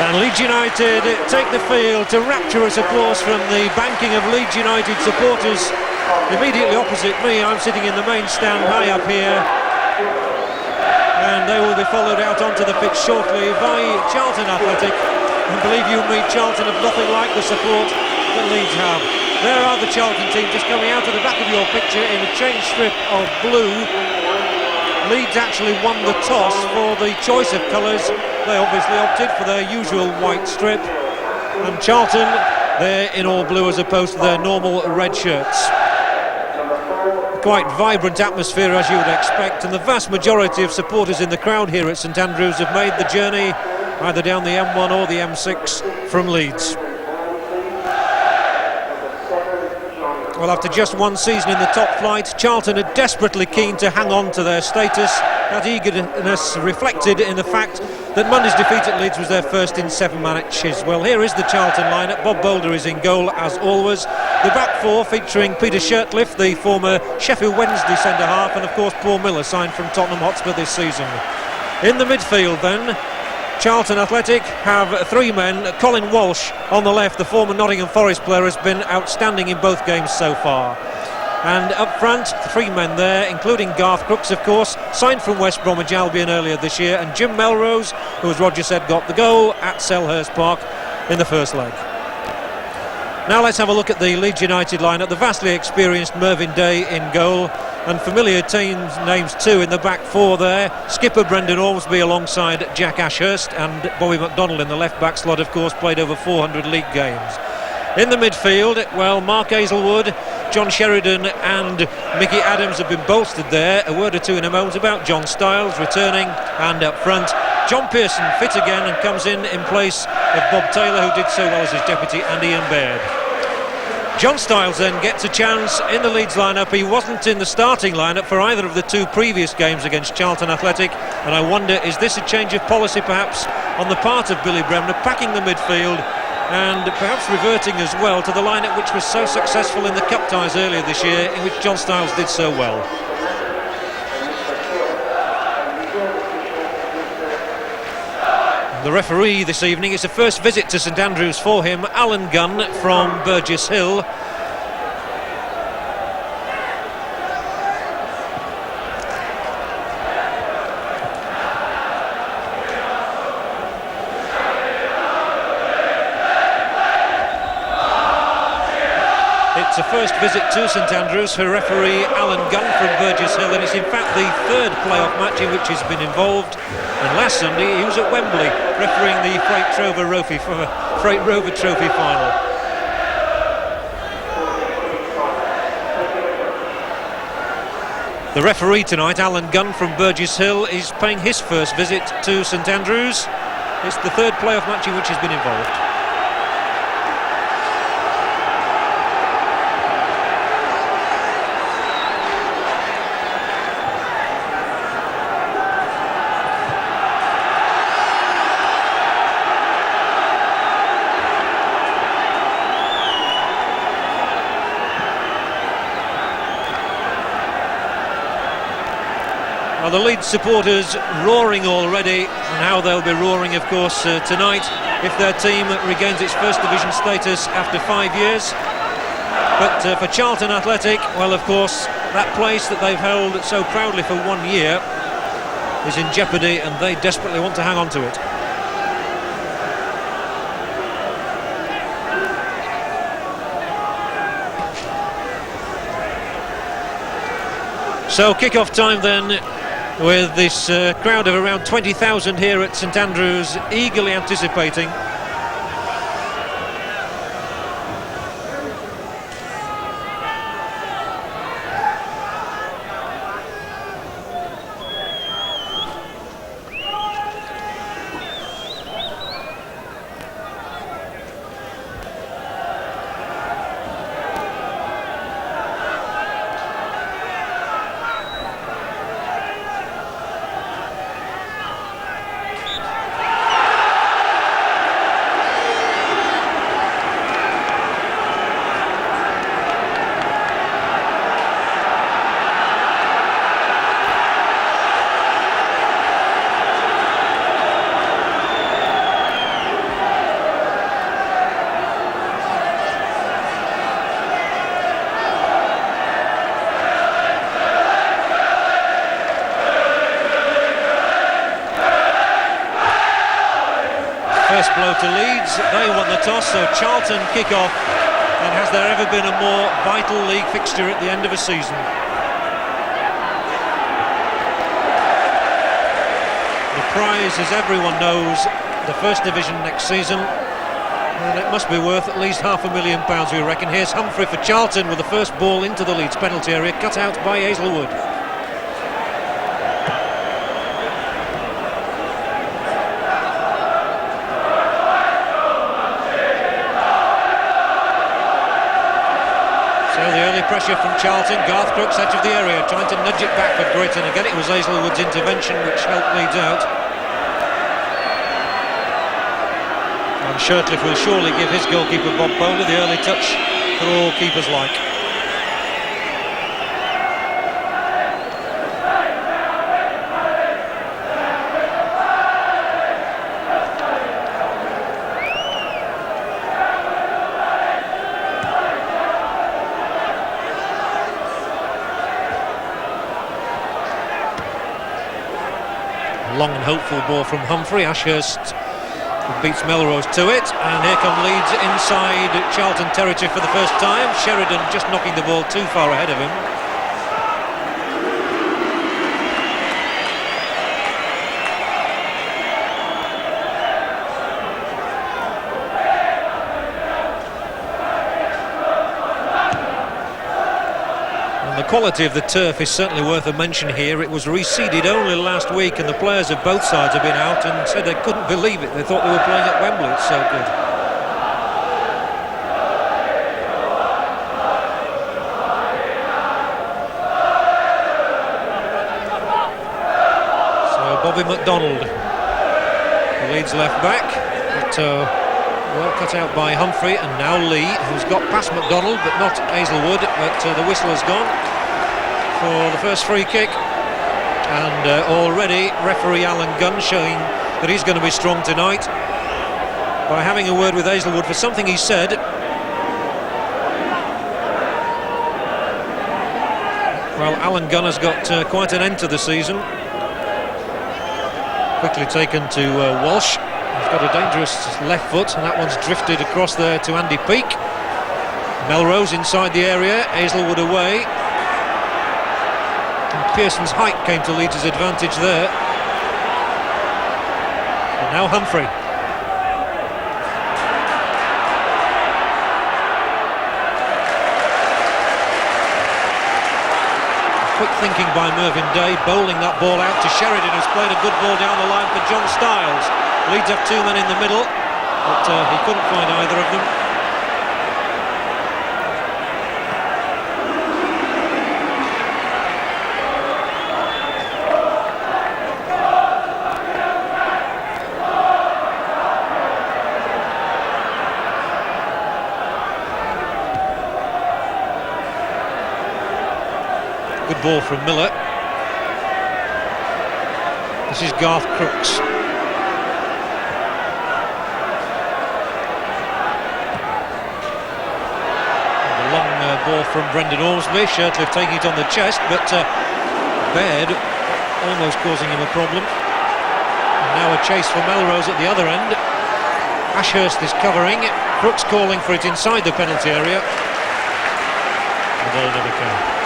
And Leeds United take the field to rapturous applause from the banking of Leeds United supporters immediately opposite me. I'm sitting in the main stand high up here, and they will be followed out onto the pitch shortly by Charlton Athletic. And believe you me, Charlton have nothing like the support that Leeds have. There are the Charlton team just coming out of the back of your picture in a change strip of blue. Leeds actually won the toss for the choice of colours. They obviously opted for their usual white strip, and Charlton, they're in all blue as opposed to their normal red shirts. Quite vibrant atmosphere as you would expect, and the vast majority of supporters in the crowd here at St Andrews have made the journey either down the M1 or the M6 from Leeds. Well, after just one season in the top flight, Charlton are desperately keen to hang on to their status. That eagerness reflected in the fact that Monday's defeat at Leeds was their first in 7 matches. Well, here is the Charlton lineup. Bob Boulder is in goal as always. The back four featuring Peter Shirtliff, the former Sheffield Wednesday centre-half, and of course Paul Miller, signed from Tottenham Hotspur this season. In the midfield then, Charlton Athletic have 3 men. Colin Walsh on the left, the former Nottingham Forest player, has been outstanding in both games so far. And up front, 3 men there, including Garth Crooks, of course, signed from West Bromwich Albion earlier this year, and Jim Melrose, who, as Roger said, got the goal at Selhurst Park in the first leg. Now let's have a look at the Leeds United lineup. The vastly experienced Mervyn Day in goal, and familiar teams names too in the back four there. Skipper Brendan Ormsby alongside Jack Ashurst, and Bobby McDonald in the left back slot, of course, played over 400 league games. In the midfield, well, Mark Aizlewood, John Sheridan and Mickey Adams have been bolstered there. A word or two in a moment about John Stiles returning, and up front John Pearson fit again and comes in place of Bob Taylor, who did so well as his deputy, and Ian Baird. John Stiles then gets a chance in the Leeds lineup. He wasn't in the starting lineup for either of the 2 previous games against Charlton Athletic, and I wonder, is this a change of policy perhaps on the part of Billy Bremner, packing the midfield and perhaps reverting as well to the lineup which was so successful in the cup ties earlier this year, in which John Stiles did so well. The referee this evening is a first visit to St Andrews for him, Alan Gunn from Burgess Hill. It's a first visit to St Andrews for referee Alan Gunn from Burgess Hill, and it's in fact the 3rd playoff match in which he's been involved. And last Sunday he was at Wembley refereeing the Freight Rover Trophy final. The referee tonight, Alan Gunn from Burgess Hill, is paying his first visit to St Andrews. It's the 3rd playoff match in which he's been involved. The Leeds supporters roaring already, and how they'll be roaring, of course, tonight if their team regains its first division status after 5 years. But for Charlton Athletic, well, of course, that place that they've held so proudly for 1 year is in jeopardy, and they desperately want to hang on to it. So kick-off time then, with this crowd of around 20,000 here at St Andrews, eagerly anticipating. First blow to Leeds, they won the toss, so Charlton kick off. And has there ever been a more vital league fixture at the end of a season? The prize, as everyone knows, the First Division next season, and it must be worth at least £500,000, we reckon. Here's Humphrey for Charlton with the first ball into the Leeds penalty area, cut out by Aizlewood. So the early pressure from Charlton. Crooks edge of the area, trying to nudge it back for Gritt, and again it was Aizlewood's intervention which helped Leeds out. And Shirtliff will surely give his goalkeeper Bob Bowler the early touch that all keepers like. Long and hopeful ball from Humphrey. Ashurst beats Melrose to it, and here come Leeds inside Charlton territory for the first time. Sheridan just knocking the ball too far ahead of him. The quality of the turf is certainly worth a mention here. It was reseeded only last week, and the players of both sides have been out and said they couldn't believe it. They thought they were playing at Wembley, it's so good. So Bobby McDonald, the Leeds left back, but well cut out by Humphrey, and now Lee, who's got past McDonald but not Aizlewood, but the whistle has gone for the first free kick, and already referee Gunn showing that he's going to be strong tonight by having a word with Aizlewood for something he said. Well, Gunn has got quite an end to the season. Quickly taken to Walsh. He's got a dangerous left foot, and that one's drifted across there to Peake. Melrose inside the area, Aizlewood away. Pearson's height came to Leeds' advantage there. And now Humphrey. Quick thinking by Mervyn Day, bowling that ball out to Sheridan, who's played a good ball down the line for John Stiles. Leeds have two men in the middle, but he couldn't find either of them. Good ball from Miller. This is Crooks. The long ball from Brendan Ormsby. Shirtliff taking it on the chest, but Baird almost causing him a problem. And now a chase for Melrose at the other end. Ashurst is covering. Crooks calling for it inside the penalty area. The ball never came.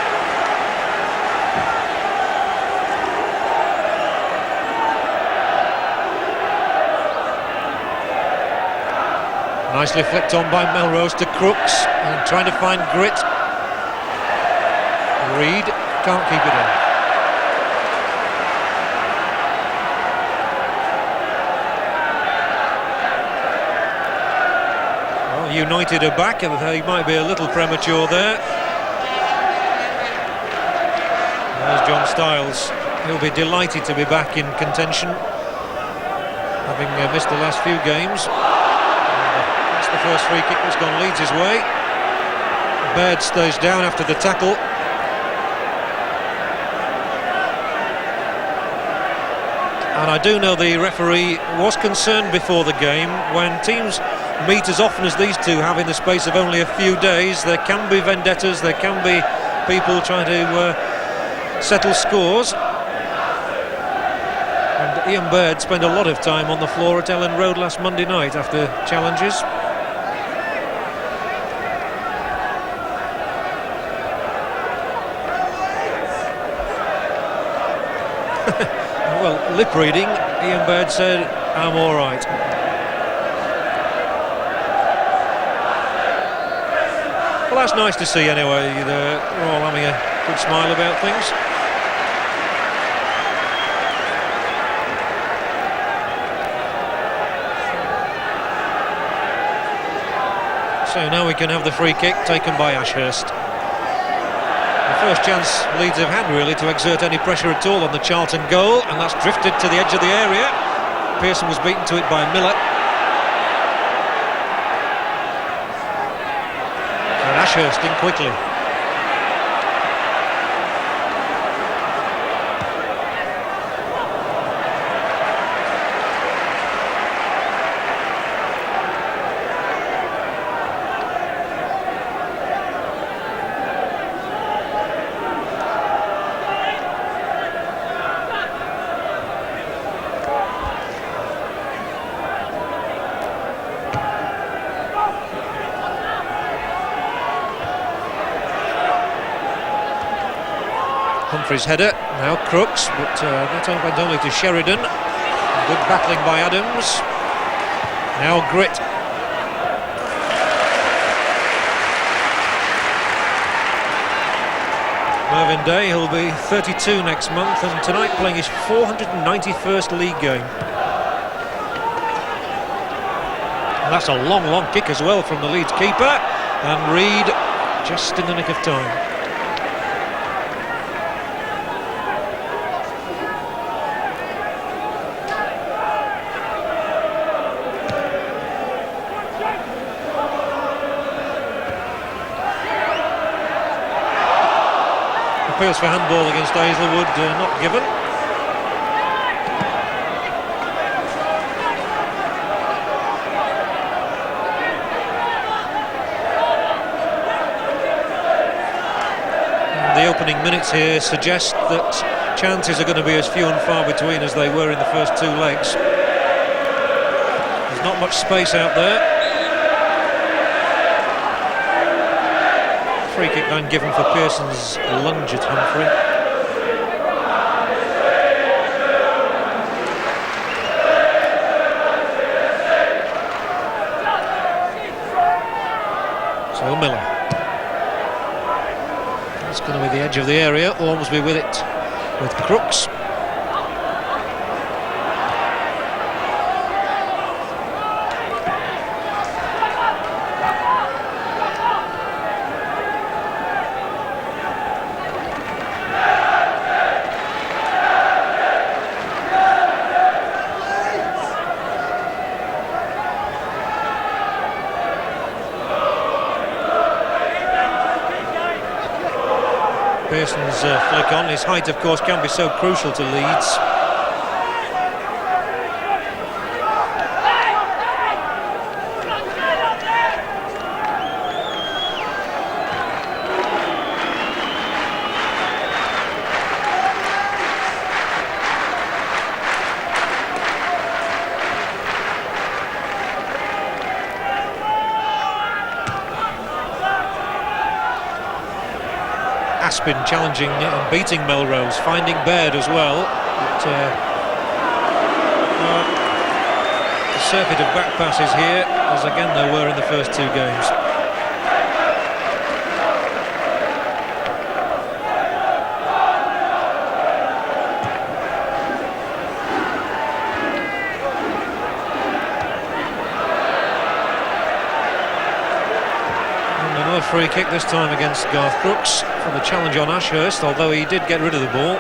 Nicely flicked on by Melrose to Crooks, and trying to find Gritt. Reid can't keep it in. Well, United are back, and they might be a little premature there. There's John Stiles. He'll be delighted to be back in contention, having missed the last few games. The first free kick has gone Leeds' way. Baird stays down after the tackle. And I do know the referee was concerned before the game. When teams meet as often as these two have in the space of only a few days, there can be vendettas, there can be people trying to settle scores. And Ian Baird spent a lot of time on the floor at Ellen Road last Monday night after challenges. Well, lip reading, Ian Baird said, "I'm all right." Well, that's nice to see anyway. They're all having a good smile about things. So now we can have the free kick taken by Ashurst. The first chance Leeds have had really to exert any pressure at all on the Charlton goal, and that's drifted to the edge of the area. Pearson was beaten to it by Miller. And Ashurst in quickly. Humphrey's header, now Crooks, but that went only to Sheridan. Good battling by Adams. Now Gritt. Mervyn Day, he'll be 32 next month, and tonight playing his 491st league game. And that's a long kick as well from the Leeds keeper, and Reid just in the nick of time. Appeals for handball against Aizlewood, not given. And the opening minutes here suggest that chances are going to be as few and far between as they were in the first two legs. There's not much space out there. Free kick then given for Pearson's lunge at Humphrey. So Miller. That's going to be the edge of the area. Ormsby with it, with Crooks. Pearson's flick on. His height, of course, can be so crucial to Leeds. Aspin challenging and beating Melrose, finding Baird as well. But, a circuit of back passes here, as again there were in the first two games. Free kick this time against Garth Crooks for the challenge on Ashurst, although he did get rid of the ball.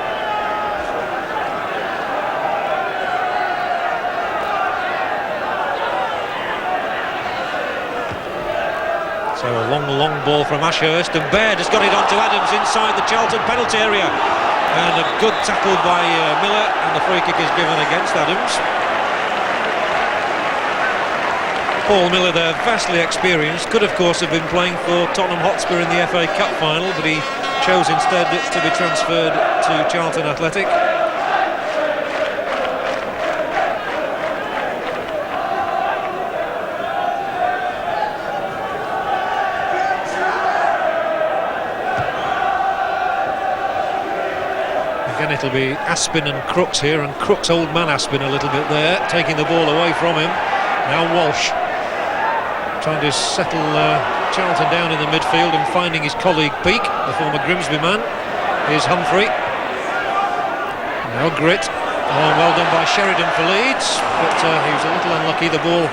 So a long ball from Ashurst, and Baird has got it onto Adams inside the Charlton penalty area, and a good tackle by Miller, and the free kick is given against Adams. Paul Miller there, vastly experienced, could of course have been playing for Tottenham Hotspur in the FA Cup final, but he chose instead to be transferred to Charlton Athletic. it'll be Aspin and Crooks here, and Crooks' old man Aspin a little bit there, taking the ball away from him. Now Walsh trying to settle Charlton down in the midfield and finding his colleague Peake, the former Grimsby man. Here's Humphrey. Now Gritt. Oh, well done by Sheridan for Leeds, but he was a little unlucky. The ball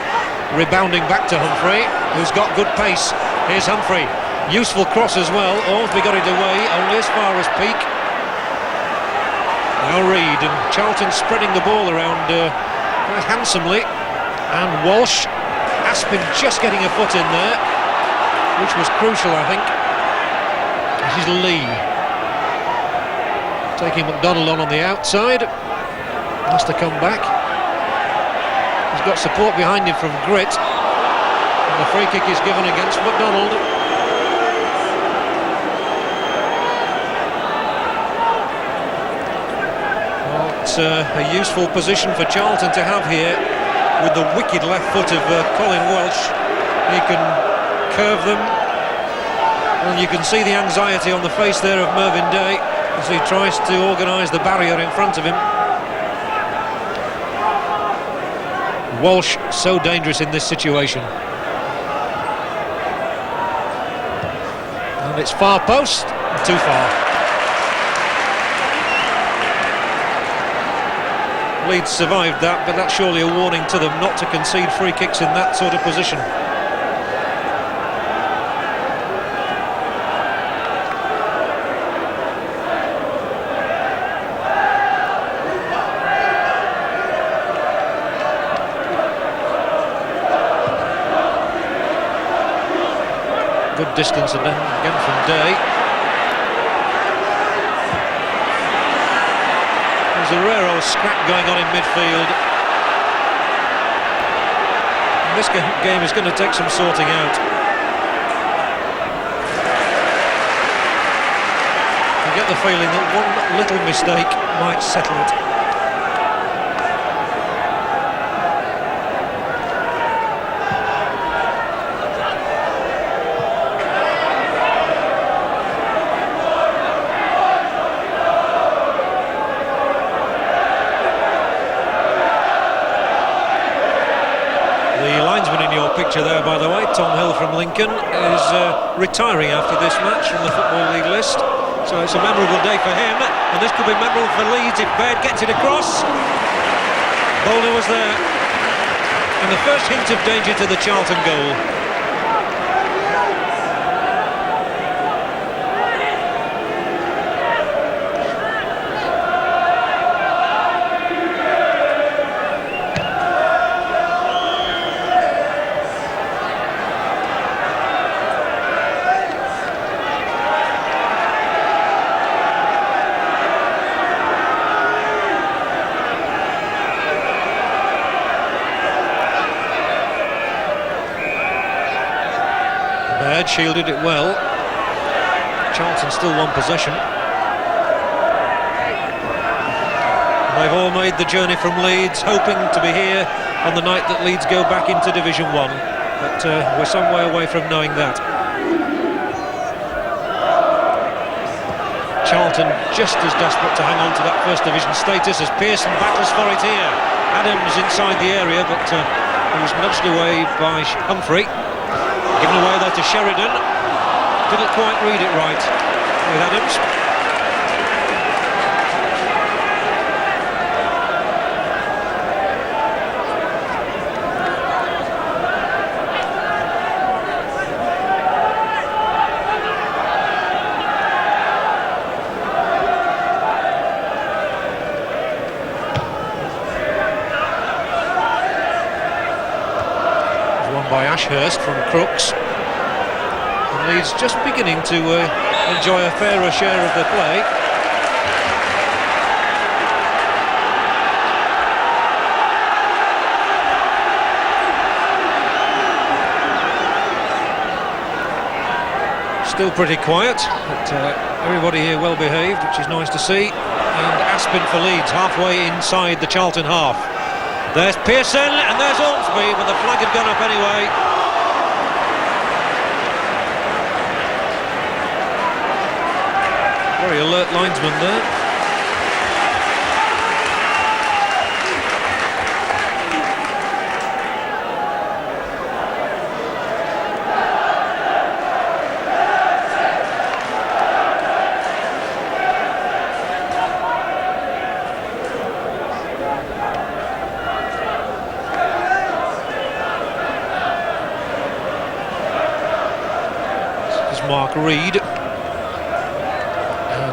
rebounding back to Humphrey, who's got good pace. Here's Humphrey. Useful cross as well. Ormsby got it away, only as far as Peake. Now Reid, and Charlton spreading the ball around quite handsomely. And Walsh. Aspin just getting a foot in there, which was crucial, I think. This is Lee. Taking McDonald on the outside. Has to come back. He's got support behind him from Gritt. And the free kick is given against McDonald. It's a useful position for Charlton to have here, with the wicked left foot of Colin Walsh. He can curve them, and you can see the anxiety on the face there of Mervyn Day as he tries to organise the barrier in front of him. Walsh so dangerous in this situation. And it's far post, too far. Leeds survived that, but that's surely a warning to them not to concede free kicks in that sort of position. Good distance again from Day. There's a rare old scrap going on in midfield. And this game is going to take some sorting out. You get the feeling that one little mistake might settle it. Picture there, by the way, Tom Hill from Lincoln is retiring after this match from the Football League list, so it's a memorable day for him, and this could be memorable for Leeds if Baird gets it across. Bowler was there, and the first hint of danger to the Charlton goal. Shielded it well. Charlton still won possession. They've all made the journey from Leeds, hoping to be here on the night that Leeds go back into Division 1, but we're some way away from knowing that. Charlton just as desperate to hang on to that First Division status as Pearson battles for it here. Adams inside the area, but he was nudged away by Humphrey. Given away there to Sheridan. Didn't quite read it right with Adams. By Ashurst from Crooks. And Leeds just beginning to enjoy a fairer share of the play. Still pretty quiet, but everybody here well behaved, which is nice to see. And Aspin for Leeds, halfway inside the Charlton half. There's Pearson, and there's Ormsby, but the flag had gone up anyway. Very alert linesman there. mark Reid.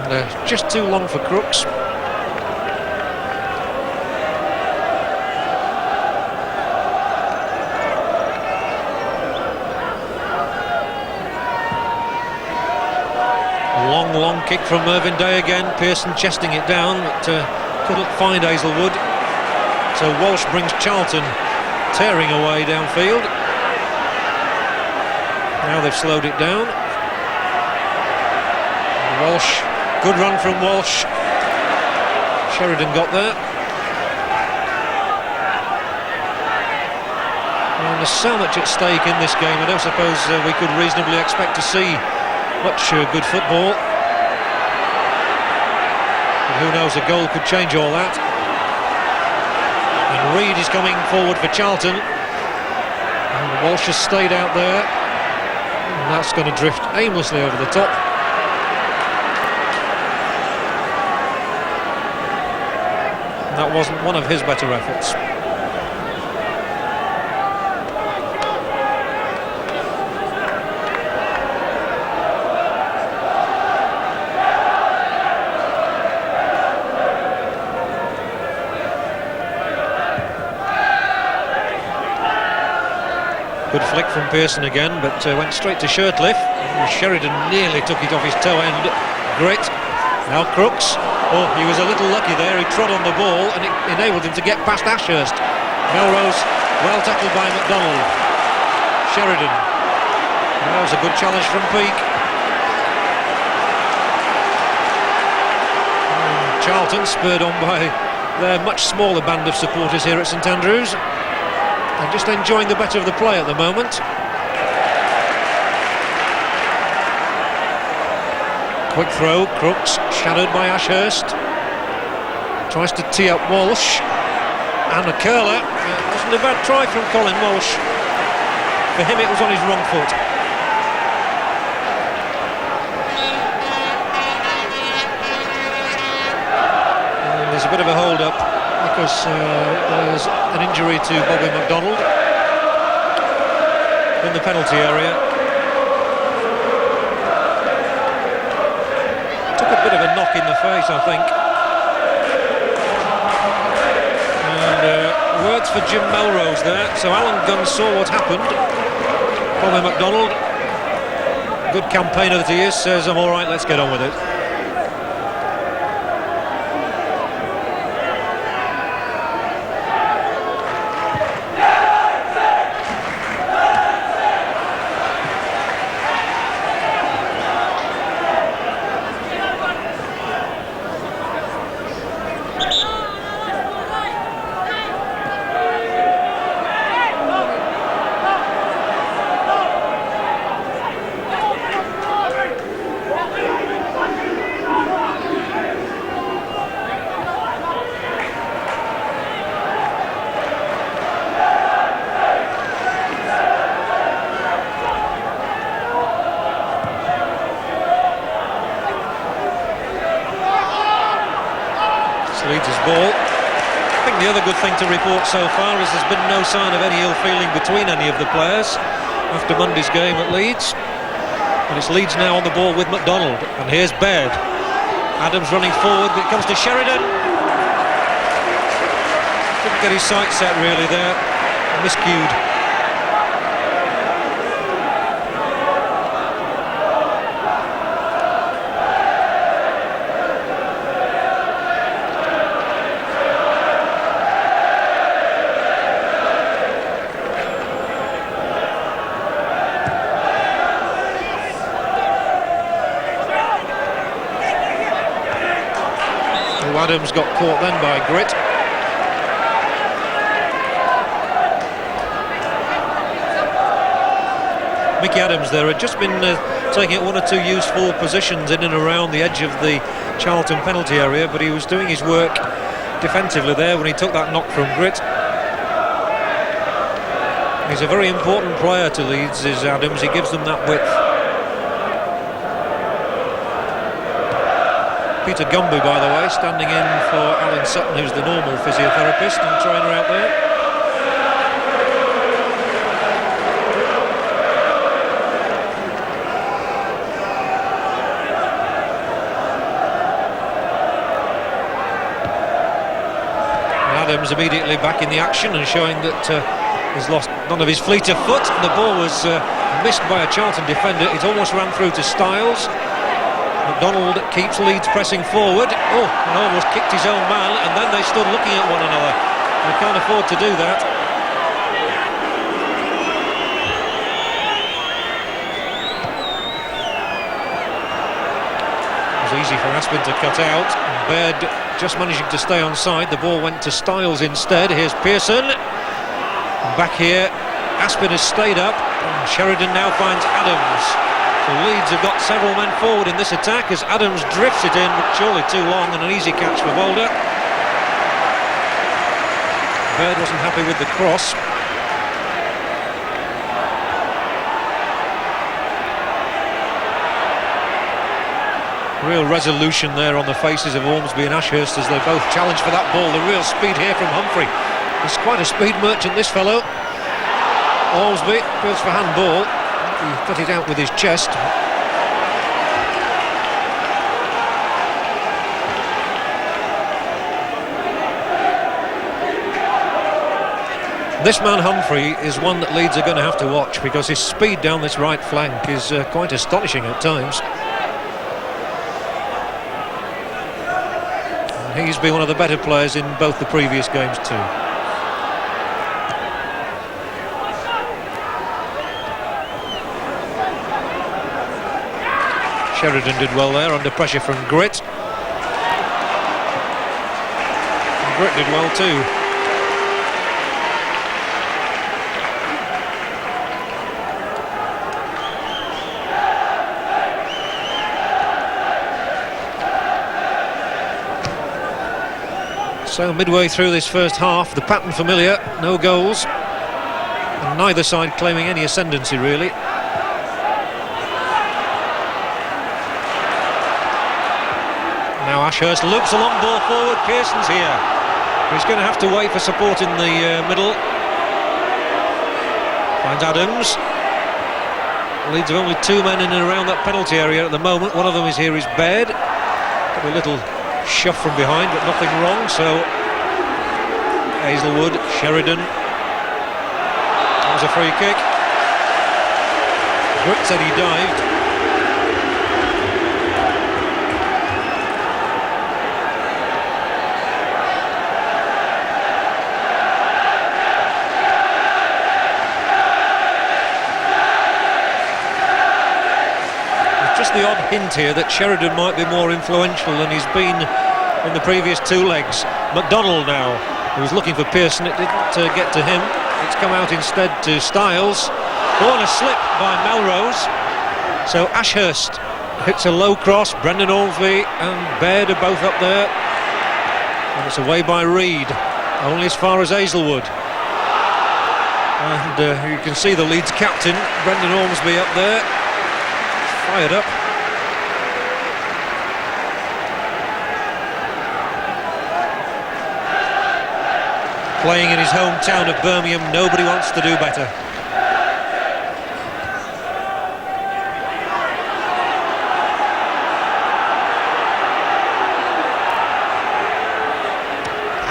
And just too long for Crooks. Long kick from Mervyn Day again. Pearson chesting it down, but couldn't find Aizlewood. So Walsh brings Charlton tearing away downfield. Now they've slowed it down. Walsh, good run from Walsh. Sheridan got there. Well, there's so much at stake in this game. I don't suppose we could reasonably expect to see much good football. But who knows, a goal could change all that. And Reid is coming forward for Charlton. And Walsh has stayed out there. And that's going to drift aimlessly over the top. And that wasn't one of his better efforts. Good flick from Pearson again, but went straight to Shirtliff. Sheridan nearly took it off his toe end. Gritt, now Crooks. Oh, he was a little lucky there. He trod on the ball and it enabled him to get past Ashurst. Melrose, well tackled by McDonald. Sheridan. That was a good challenge from Peake. Charlton spurred on by their much smaller band of supporters here at St Andrews. And just enjoying the better of the play at the moment. Quick throw, Crooks, shadowed by Ashurst. Tries to tee up Walsh. And a curler. It wasn't a bad try from Colin Walsh. For him it was on his wrong foot. And there's a bit of a hold-up, because there's an injury to Bobby McDonald in the penalty area. Took a bit of a knock in the face, I think. And words for Jim Melrose there. So Alan Gunn saw what happened. Bobby McDonald, good campaigner that he is, says, I'm all right, let's get on with it. Leeds' ball. I think the other good thing to report so far is there's been no sign of any ill feeling between any of the players after Monday's game at Leeds. And it's Leeds now on the ball with McDonald. And here's Baird. Adams running forward, but it comes to Sheridan. Didn't get his sight set really there. Miscued. Adams got caught then by Gritt. Mickey Adams there had just been taking one or two useful positions in and around the edge of the Charlton penalty area, but he was doing his work defensively there when he took that knock from Gritt. He's a very important player to Leeds, is Adams. He gives them that width. Peter Gumby, by the way, standing in for Alan Sutton, who's the normal physiotherapist and trainer out there. Adams immediately back in the action and showing that he's lost none of his fleet of foot. The ball was missed by a Charlton defender. It almost ran through to Stiles. McDonald keeps Leeds pressing forward. Oh, and almost kicked his own man, and then they stood looking at one another. They can't afford to do that. It was easy for Aspin to cut out. Baird just managing to stay on side. The ball went to Stiles instead. Here's Pearson. And back here, Aspin has stayed up. And Sheridan now finds Adams. So Leeds have got several men forward in this attack as Adams drifts it in, but surely too long, and an easy catch for Boulder. Baird wasn't happy with the cross. Real resolution there on the faces of Ormsby and Ashurst as they both challenge for that ball. The real speed here from Humphrey. He's quite a speed merchant, this fellow. Ormsby goes for handball. He cut it out with his chest. This man Humphrey is one that Leeds are going to have to watch because his speed down this right flank is quite astonishing at times. He's been one of the better players in both the previous games too. Sheridan did well there under pressure from Gritt. And Gritt did well too. So midway through this first half, the pattern familiar, no goals, and neither side claiming any ascendancy really. Now Ashurst loops a long ball forward. Pearson's here. He's going to have to wait for support in the middle. Finds Adams. Leeds have only two men in and around that penalty area at the moment. One of them is here is Baird. Got a little shove from behind, but nothing wrong. So Aizlewood, Sheridan. That was a free kick. Gritt said he dived. Just the odd hint here that Sheridan might be more influential than he's been in the previous two legs. McDonald now, who was looking for Pearson, it didn't get to him. It's come out instead to Stiles. Oh, and a slip by Melrose. So Ashurst hits a low cross. Brendan Ormsby and Baird are both up there. And it's away by Reid, only as far as Aizlewood. And you can see the Leeds captain, Brendan Ormsby, up there. Fired up. Playing in his hometown of Birmingham, nobody wants to do better.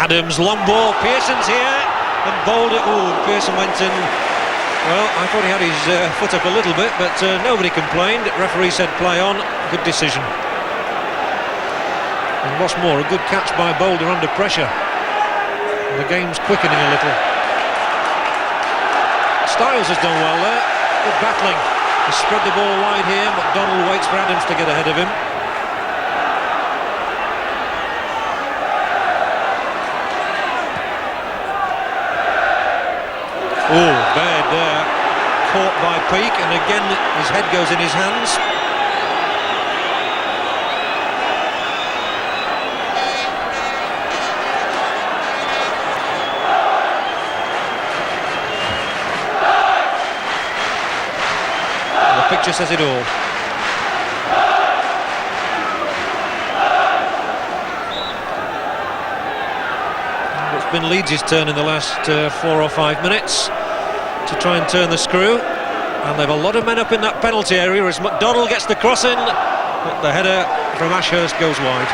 Adams, long ball, Pearson's here, and Boulder, Pearson went in. Well, I thought he had his foot up a little bit, but nobody complained. Referee said play on. Good decision. And what's more, a good catch by Boulder under pressure. And the game's quickening a little. Stiles has done well there. Good battling. He spread the ball wide here. McDonald waits for Adams to get ahead of him. Baird there, caught by Peake, and again his head goes in his hands. And the picture says it all. It's been Leeds' turn in the last 4 or 5 minutes to try and turn the screw, and they've a lot of men up in that penalty area as McDonald gets the cross in, but the header from Ashurst goes wide.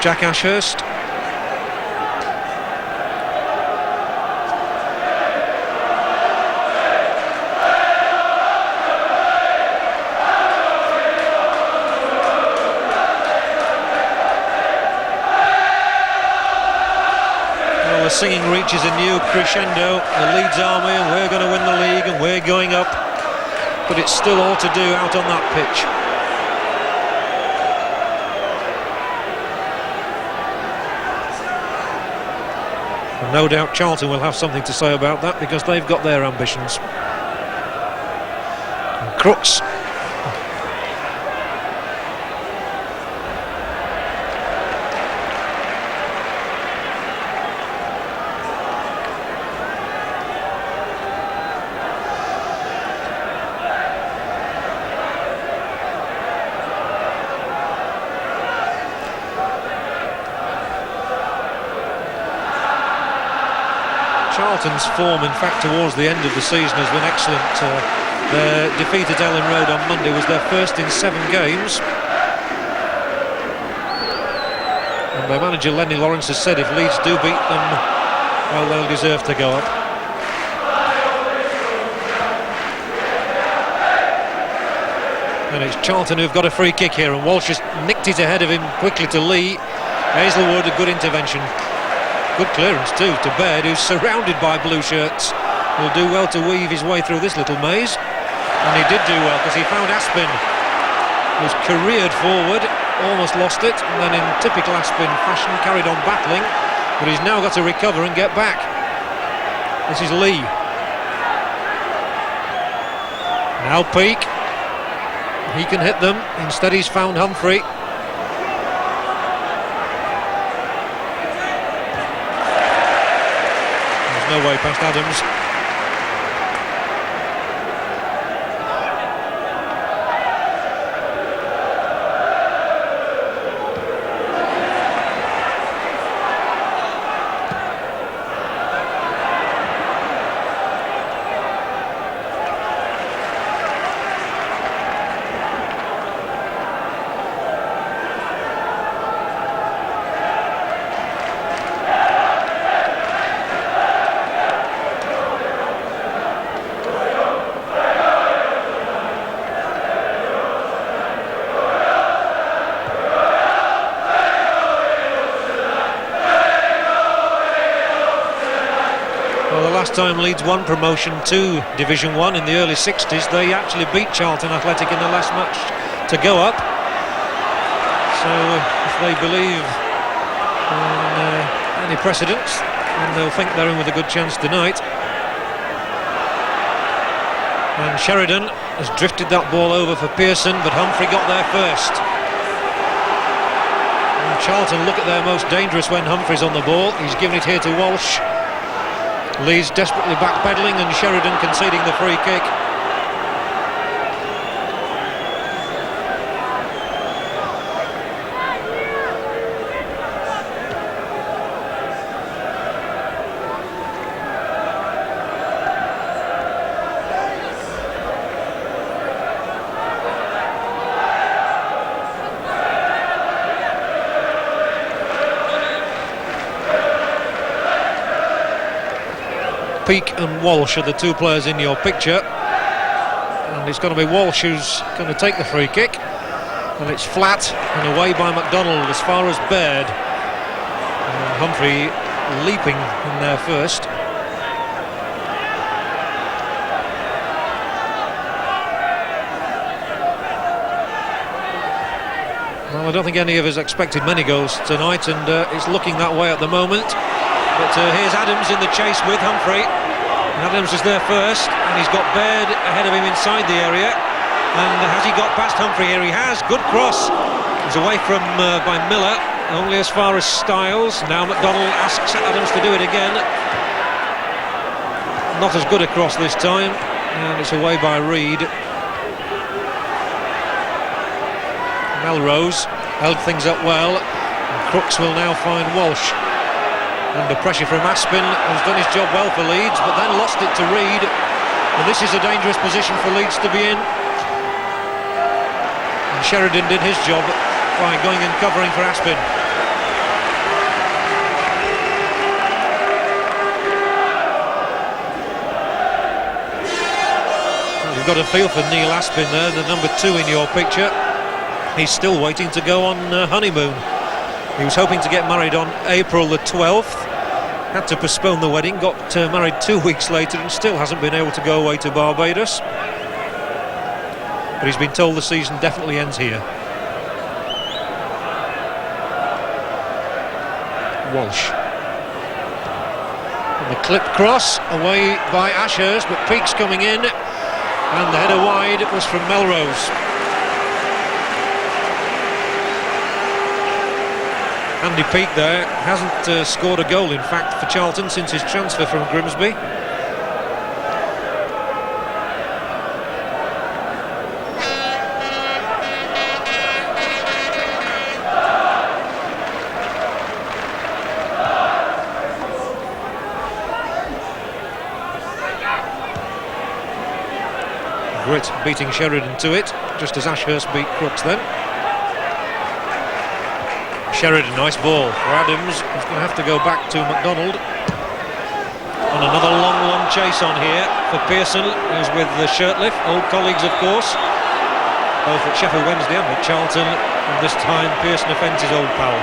Jack Ashurst. Well, the singing reaches a new crescendo. The Leeds army, and we're going to win the league, and we're going up. But it's still all to do out on that pitch. And no doubt Charlton will have something to say about that, because they've got their ambitions. And Crooks. Charlton's form, in fact, towards the end of the season has been excellent. Their defeat at Ellen Road on Monday was their first in 7 games. And their manager Lenny Lawrence has said if Leeds do beat them, well, they'll deserve to go up. And it's Charlton who've got a free kick here, and Walsh has nicked it ahead of him quickly to Lee. Aizlewood, a good intervention. Good clearance too to Baird, who's surrounded by blue shirts. He'll do well to weave his way through this little maze. And he did do well, because he found Aspin, who's careered forward, almost lost it, and then in typical Aspin fashion carried on battling, but he's now got to recover and get back. This is Lee. Now Peake. He can hit them. Instead he's found Humphrey. No way past Adams. Last time Leeds won promotion to Division 1 in the early 60s, they actually beat Charlton Athletic in the last match to go up. So if they believe in any precedents, then they'll think they're in with a good chance tonight. And Sheridan has drifted that ball over for Pearson, but Humphrey got there first. And Charlton look at their most dangerous when Humphrey's on the ball. He's given it here to Walsh. Leeds desperately backpedaling, and Sheridan conceding the free kick. Peake and Walsh are the two players in your picture, and it's going to be Walsh who's going to take the free kick, and it's flat and away by McDonald as far as Baird. Humphrey leaping in there first. Well, I don't think any of us expected many goals tonight, and it's looking that way at the moment. But here's Adams in the chase with Humphrey. And Adams is there first, and he's got Baird ahead of him inside the area. And has he got past Humphrey here? He has. Good cross. He's away from by Miller, only as far as Stiles. Now McDonald asks Adams to do it again. Not as good a cross this time, and it's away by Reid. Melrose held things up well. And Crooks will now find Walsh. Under pressure from Aspin, who's done his job well for Leeds, but then lost it to Reid. And this is a dangerous position for Leeds to be in. And Sheridan did his job by going and covering for Aspin. got a feel for Neil Aspin there, the number 2 in your picture. He's still waiting to go on honeymoon. He was hoping to get married on April the 12th. Had to postpone the wedding, got married 2 weeks later and still hasn't been able to go away to Barbados. But he's been told the season definitely ends here. Walsh. And the clip cross away by Ashurst, but Peake's coming in, and the header wide was from Melrose. Andy Peake there hasn't scored a goal, in fact, for Charlton since his transfer from Grimsby. Gritt beating Sheridan to it, just as Ashurst beat Crooks then. Sheridan, nice ball for Adams, who's going to have to go back to McDonald. And another long chase on here for Pearson, who's with the Shirtliff, old colleagues of course, both at Sheffield Wednesday and at Charlton, and this time Pearson offends his old pal.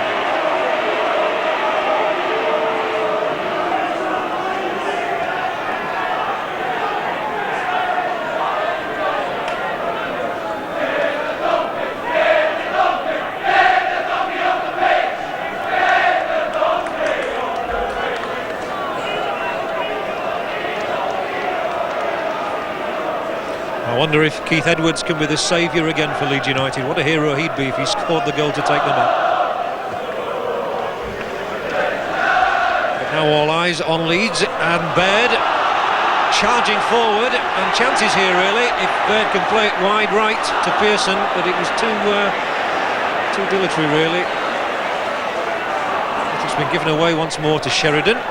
I wonder if Keith Edwards can be the saviour again for Leeds United. What a hero he'd be if he scored the goal to take them up. But now all eyes on Leeds, and Baird charging forward, and chances here really if Baird can play it wide right to Pearson, but it was too dilatory really. It's been given away once more to Sheridan.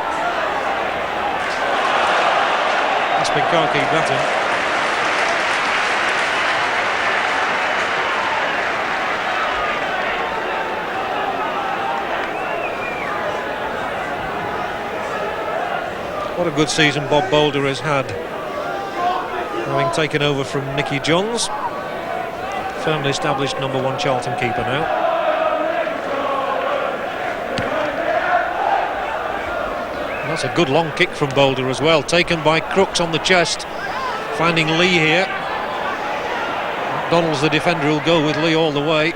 Aspin can't keep that in. What a good season Bob Boulder has had, having taken over from Nicky Johns, firmly established number 1 Charlton keeper now. And that's a good long kick from Boulder as well, taken by Crooks on the chest, finding Lee here. McDonald's the defender who'll go with Lee all the way,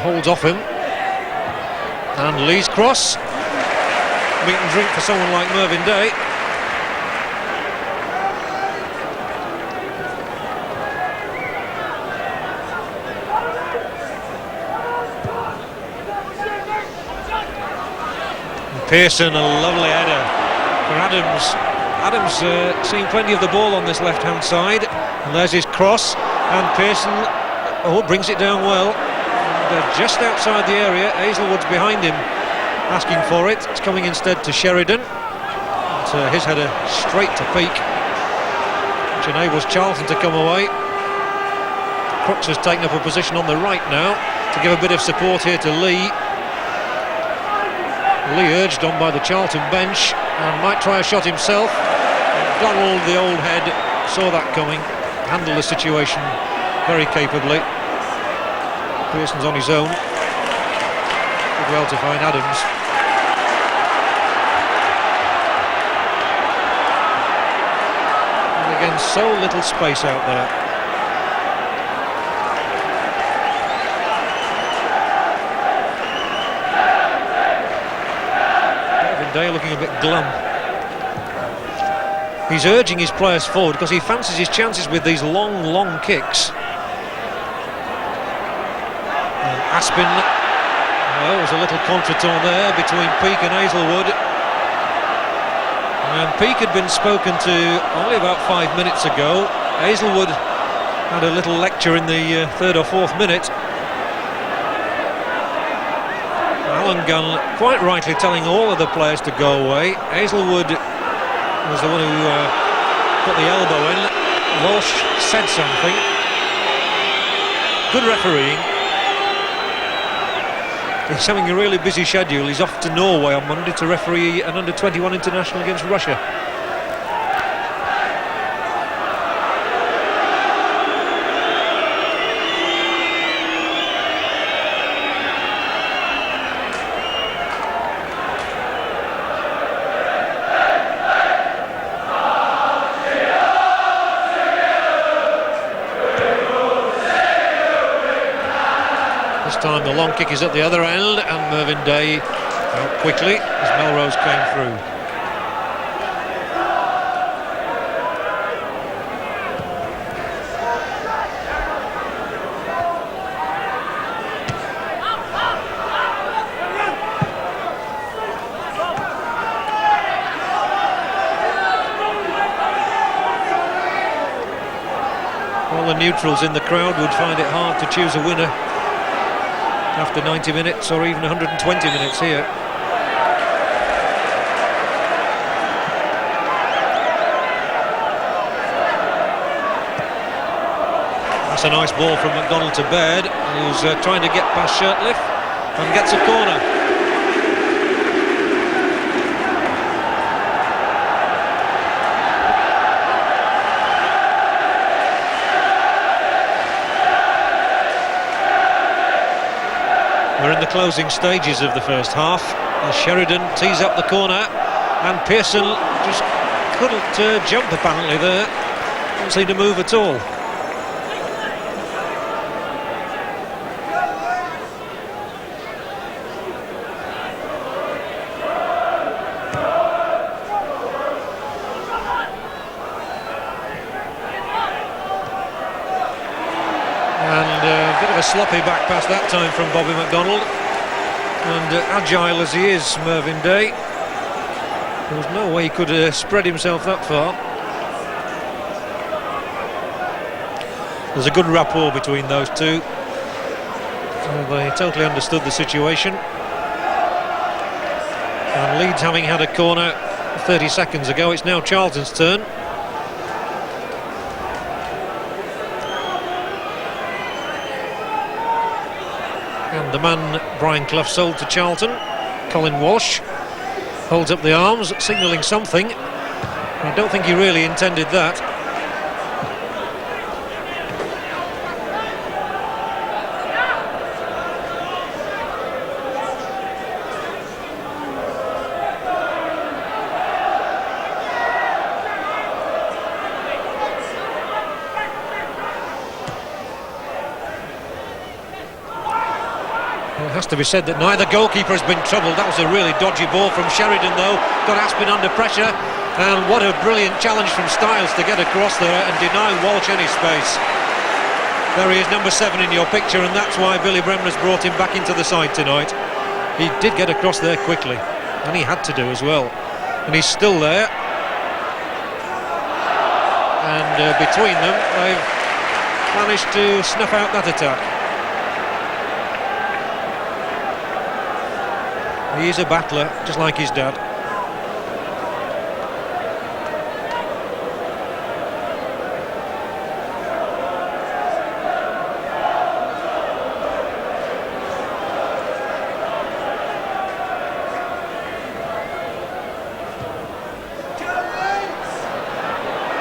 holds off him, and Lee's cross. Meat and drink for someone like Mervyn Day. And Pearson, a lovely header for Adams. Adams seen plenty of the ball on this left-hand side, and there's his cross, and Pearson brings it down well. And, just outside the area, Aizlewood's behind him, asking for it. It's coming instead to Sheridan. And, his header straight to Peake, which enables Charlton to come away. Crooks has taken up a position on the right now to give a bit of support here to Lee. Lee urged on by the Charlton bench and might try a shot himself. McDonald, the old head, saw that coming, handled the situation very capably. Pearson's on his own. Did well to find Adams. And again, so little space out there. Mervyn Day looking a bit glum. He's urging his players forward because he fancies his chances with these long kicks. And Aspin. There was a little contretemps there between Peake and Aizlewood. And Peake had been spoken to only about 5 minutes ago. Aizlewood had a little lecture in the 3rd or 4th minute. Alan Gunn quite rightly telling all of the players to go away. Aizlewood was the one who put the elbow in. Walsh said something. Good refereeing. He's having a really busy schedule. He's off to Norway on Monday to referee an under-21 international against Russia. time. The long kick is at the other end, and Mervyn Day out quickly as Melrose came through. The neutrals in the crowd would find it hard to choose a winner after 90 minutes or even 120 minutes here. That's a nice ball from McDonald to Baird, who's trying to get past Shirtliff and gets a corner. We're in the closing stages of the first half as Sheridan tees up the corner, and Pearson just couldn't jump apparently there. Didn't seem to move at all. A bit of a sloppy back pass that time from Bobby McDonald, and agile as he is, Mervyn Day, there was no way he could spread himself that far. There's a good rapport between those two, so they totally understood the situation. And Leeds having had a corner 30 seconds ago, it's now Charlton's turn. And the man Brian Clough sold to Charlton, Colin Walsh, holds up the arms, signalling something. I don't think he really intended that. It has to be said that neither goalkeeper has been troubled. That was a really dodgy ball from Sheridan though, got Aspin under pressure, and what a brilliant challenge from Stiles to get across there and deny Walsh any space. There he is, number 7 in your picture, and that's why Billy Bremner's brought him back into the side tonight. He did get across there quickly, and he had to do as well, and he's still there. And between them they've managed to snuff out that attack. He is a battler, just like his dad.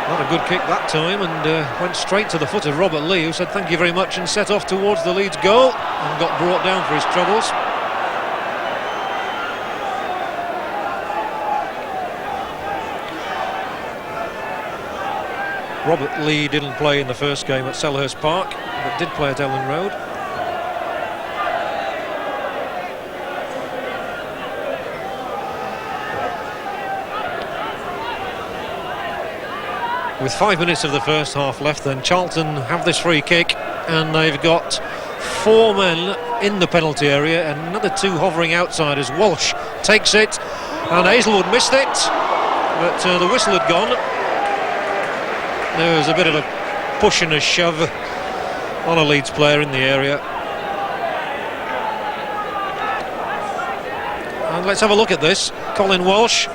Not a good kick that time, and went straight to the foot of Robert Lee, who said thank you very much and set off towards the Leeds goal and got brought down for his troubles. Robert Lee didn't play in the first game at Selhurst Park, but did play at Ellen Road. With 5 minutes of the first half left, then Charlton have this free kick, and they've got 4 men in the penalty area, and another 2 hovering outside as Walsh takes it, and Aizlewood missed it, but the whistle had gone. There was a bit of a push and a shove on a Leeds player in the area. And let's have a look at this. Colin Walsh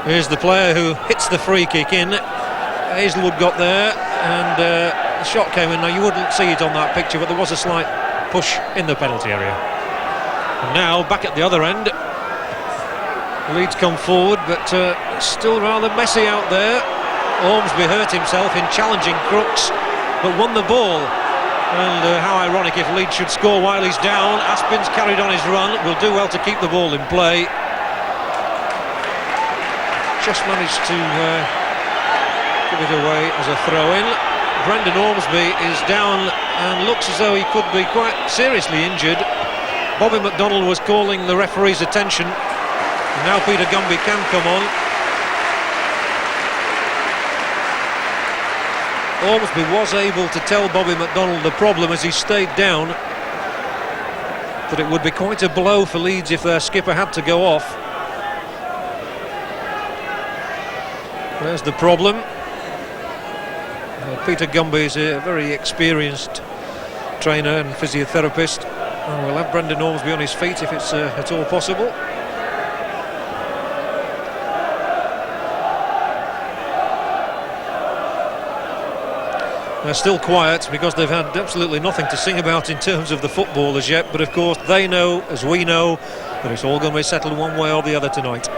is the player who hits the free kick in. Aizlewood got there, and the shot came in. Now you wouldn't see it on that picture, but there was a slight push in the penalty area. And now back at the other end, Leeds come forward, but still rather messy out there. Ormsby hurt himself in challenging Crooks, but won the ball. And how ironic if Leeds should score while he's down. Aspin's carried on his run, will do well to keep the ball in play. Just managed to give it away as a throw-in. Brendan Ormsby is down and looks as though he could be quite seriously injured. Bobby McDonald was calling the referee's attention. And now Peter Gumby can come on. Ormsby was able to tell Bobby McDonald the problem as he stayed down, that it would be quite a blow for Leeds if their skipper had to go off. There's the problem. Peter Gumby is a very experienced trainer and physiotherapist. And we'll have Brendan Ormsby on his feet if it's at all possible. They're still quiet because they've had absolutely nothing to sing about in terms of the football as yet, but of course they know, as we know, that it's all going to be settled one way or the other tonight.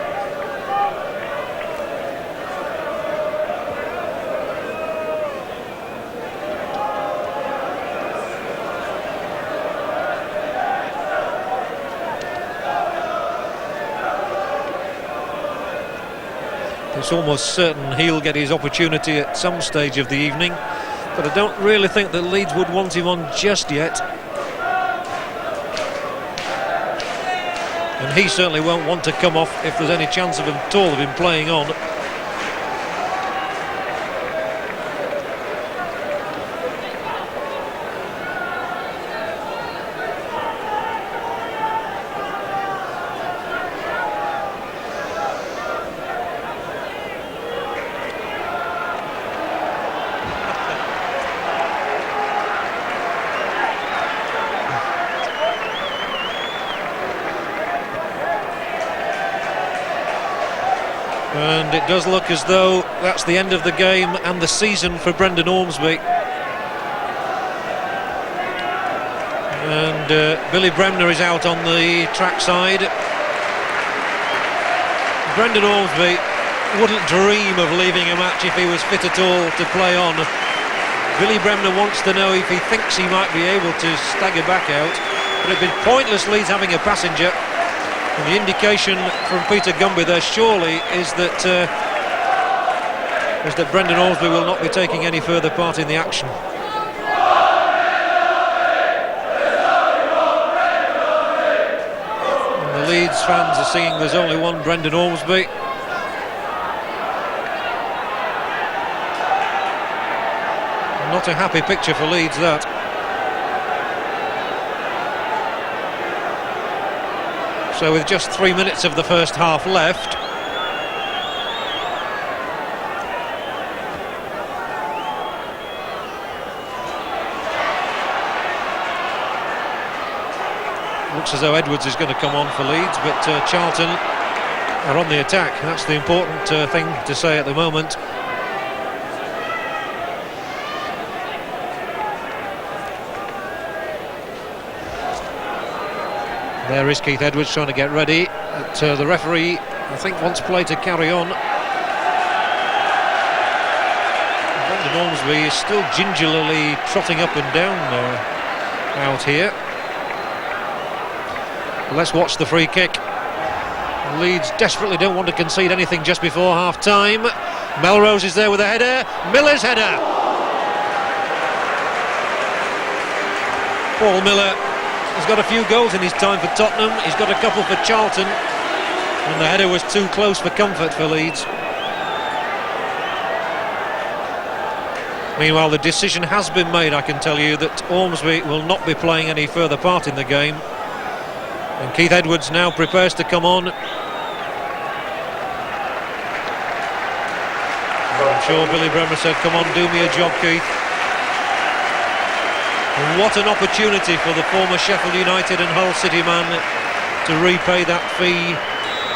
It's almost certain he'll get his opportunity at some stage of the evening, but I don't really think that Leeds would want him on just yet. And he certainly won't want to come off if there's any chance of him at all of him playing on. And it does look as though that's the end of the game and the season for Brendan Ormsby. And Billy Bremner is out on the track side. Brendan Ormsby wouldn't dream of leaving a match if he was fit at all to play on. Billy Bremner wants to know if he thinks he might be able to stagger back out. But it'd be pointless Leeds having a passenger. And the indication from Peter Gumby there surely is that Brendan Ormsby will not be taking any further part in the action. And the Leeds fans are singing there's only one Brendan Ormsby. Not a happy picture for Leeds, that. So with just 3 minutes of the first half left, looks as though Edwards is going to come on for Leeds, but Charlton are on the attack. That's the important thing to say at the moment. There is Keith Edwards trying to get ready. But, the referee, I think, wants play to carry on. Brendan Ormsby is still gingerly trotting up and down out here. Let's watch the free kick. Leeds desperately don't want to concede anything just before half-time. Melrose is there with a header. Miller's header. Paul Miller has got a few goals in his time for Tottenham. He's got a couple for Charlton, and the header was too close for comfort for Leeds. Meanwhile, the decision has been made, I can tell you, that Ormsby will not be playing any further part in the game. And Keith Edwards now prepares to come on. I'm sure Billy Bremner said, "Come on, do me a job, Keith." And what an opportunity for the former Sheffield United and Hull City man to repay that fee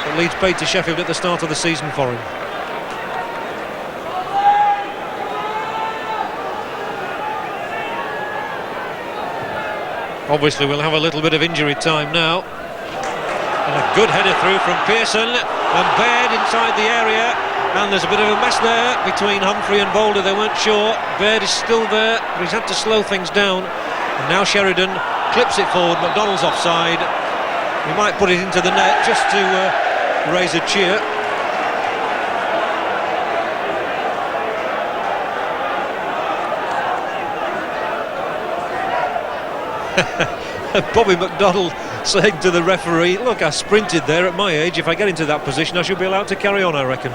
that Leeds paid to Sheffield at the start of the season for him. Obviously we'll have a little bit of injury time now. And a good header through from Pearson, and Baird inside the area. And there's a bit of a mess there between Humphrey and Boulder. They weren't sure. Baird is still there, but he's had to slow things down. And now Sheridan clips it forward. McDonald's offside. He might put it into the net just to raise a cheer. Bobby McDonald saying to the referee, look, I sprinted there at my age. If I get into that position, I should be allowed to carry on, I reckon.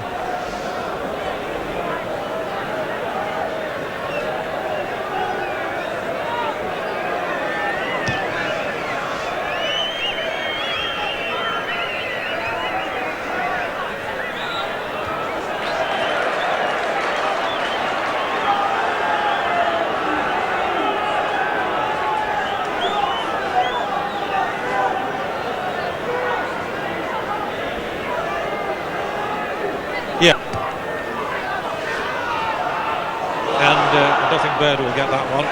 Yeah. And I don't think Baird will get that one.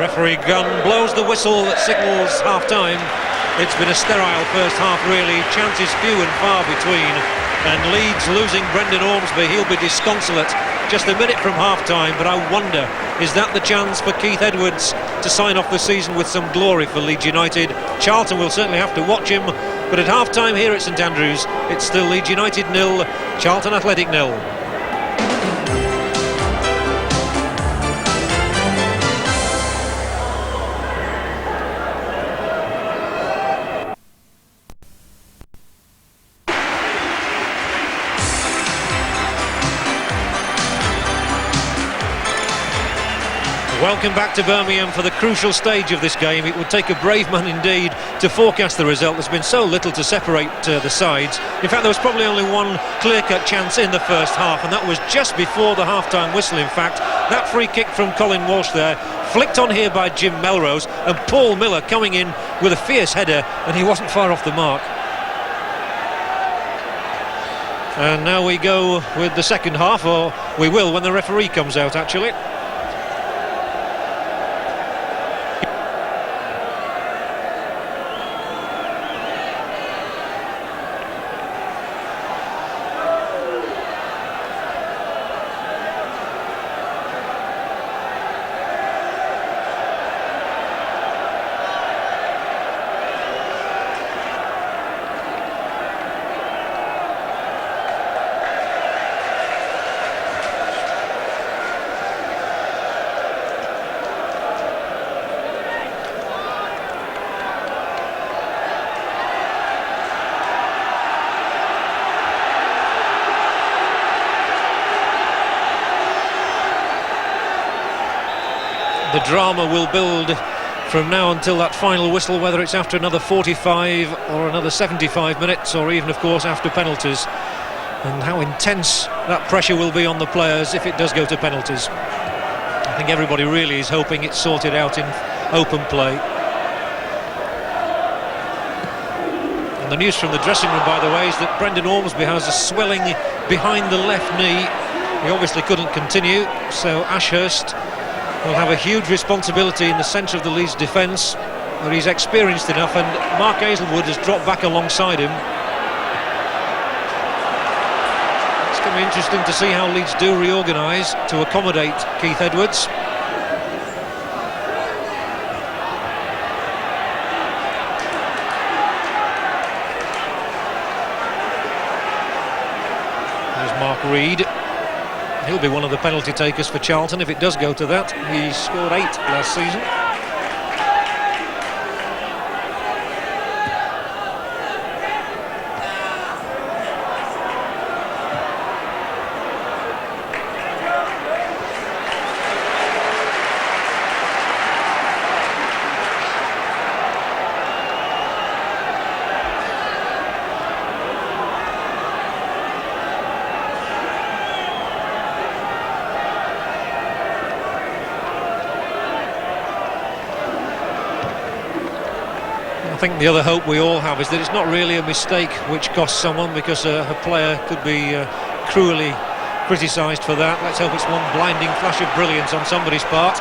Referee Gunn blows the whistle that signals half-time. It's been a sterile first half, really. Chances few and far between. And Leeds losing Brendan Ormsby. He'll be disconsolate just a minute from half-time. But I wonder, is that the chance for Keith Edwards to sign off the season with some glory for Leeds United? Charlton will certainly have to watch him. But at half-time here at St Andrews, it's still Leeds United 0, Charlton Athletic 0. Welcome back to Birmingham for the crucial stage of this game. It would take a brave man indeed to forecast the result. There's been so little to separate the sides. In fact, there was probably only one clear-cut chance in the first half, and that was just before the half-time whistle, in fact. That free kick from Colin Walsh there, flicked on here by Jim Melrose, and Paul Miller coming in with a fierce header, and he wasn't far off the mark. And now we go with the second half, or we will when the referee comes out, actually. The drama will build from now until that final whistle, whether it's after another 45 or another 75 minutes, or even, of course, after penalties. And how intense that pressure will be on the players if it does go to penalties. I think everybody really is hoping it's sorted out in open play. And the news from the dressing room, by the way, is that Brendan Ormsby has a swelling behind the left knee. He obviously couldn't continue, so Ashurst will have a huge responsibility in the centre of the Leeds defence, but he's experienced enough, and Mark Aizlewood has dropped back alongside him. It's going to be interesting to see how Leeds do reorganise to accommodate Keith Edwards. There's Mark Reid. He'll be one of the penalty takers for Charlton if it does go to that. He scored 8 last season. I think the other hope we all have is that it's not really a mistake which costs someone, because a player could be cruelly criticised for that. Let's hope it's one blinding flash of brilliance on somebody's part.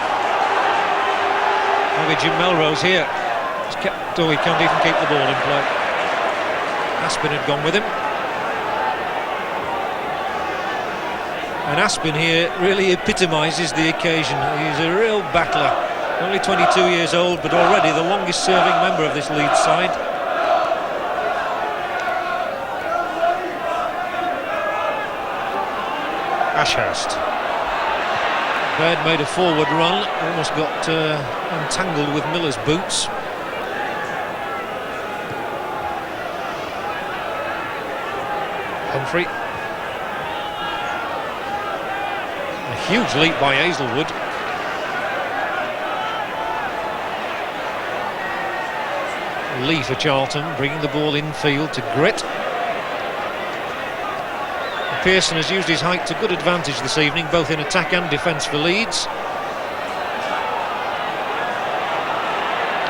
Maybe Jim Melrose here. He can't even keep the ball in play. Aspin had gone with him. And Aspin here really epitomises the occasion. He's a real battler. Only 22 years old, but already the longest serving member of this Leeds side. Ashurst. Baird made a forward run, almost got entangled with Miller's boots. Humphrey. A huge leap by Aizlewood. Lee for Charlton, bringing the ball infield to Gritt. Pearson has used his height to good advantage this evening, both in attack and defence for Leeds.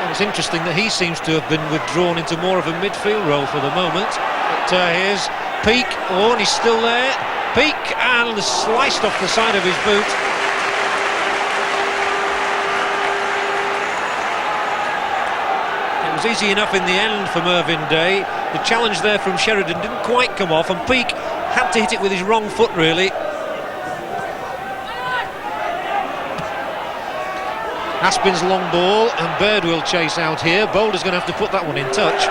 And it's interesting that he seems to have been withdrawn into more of a midfield role for the moment. But here's Peake. Oh, and he's still there. Peake, and sliced off the side of his boot. It was easy enough in the end for Mervyn Day. The challenge there from Sheridan didn't quite come off, and Peake had to hit it with his wrong foot, really. Aspin's long ball, and Baird will chase out here. Boulder's going to have to put that one in touch.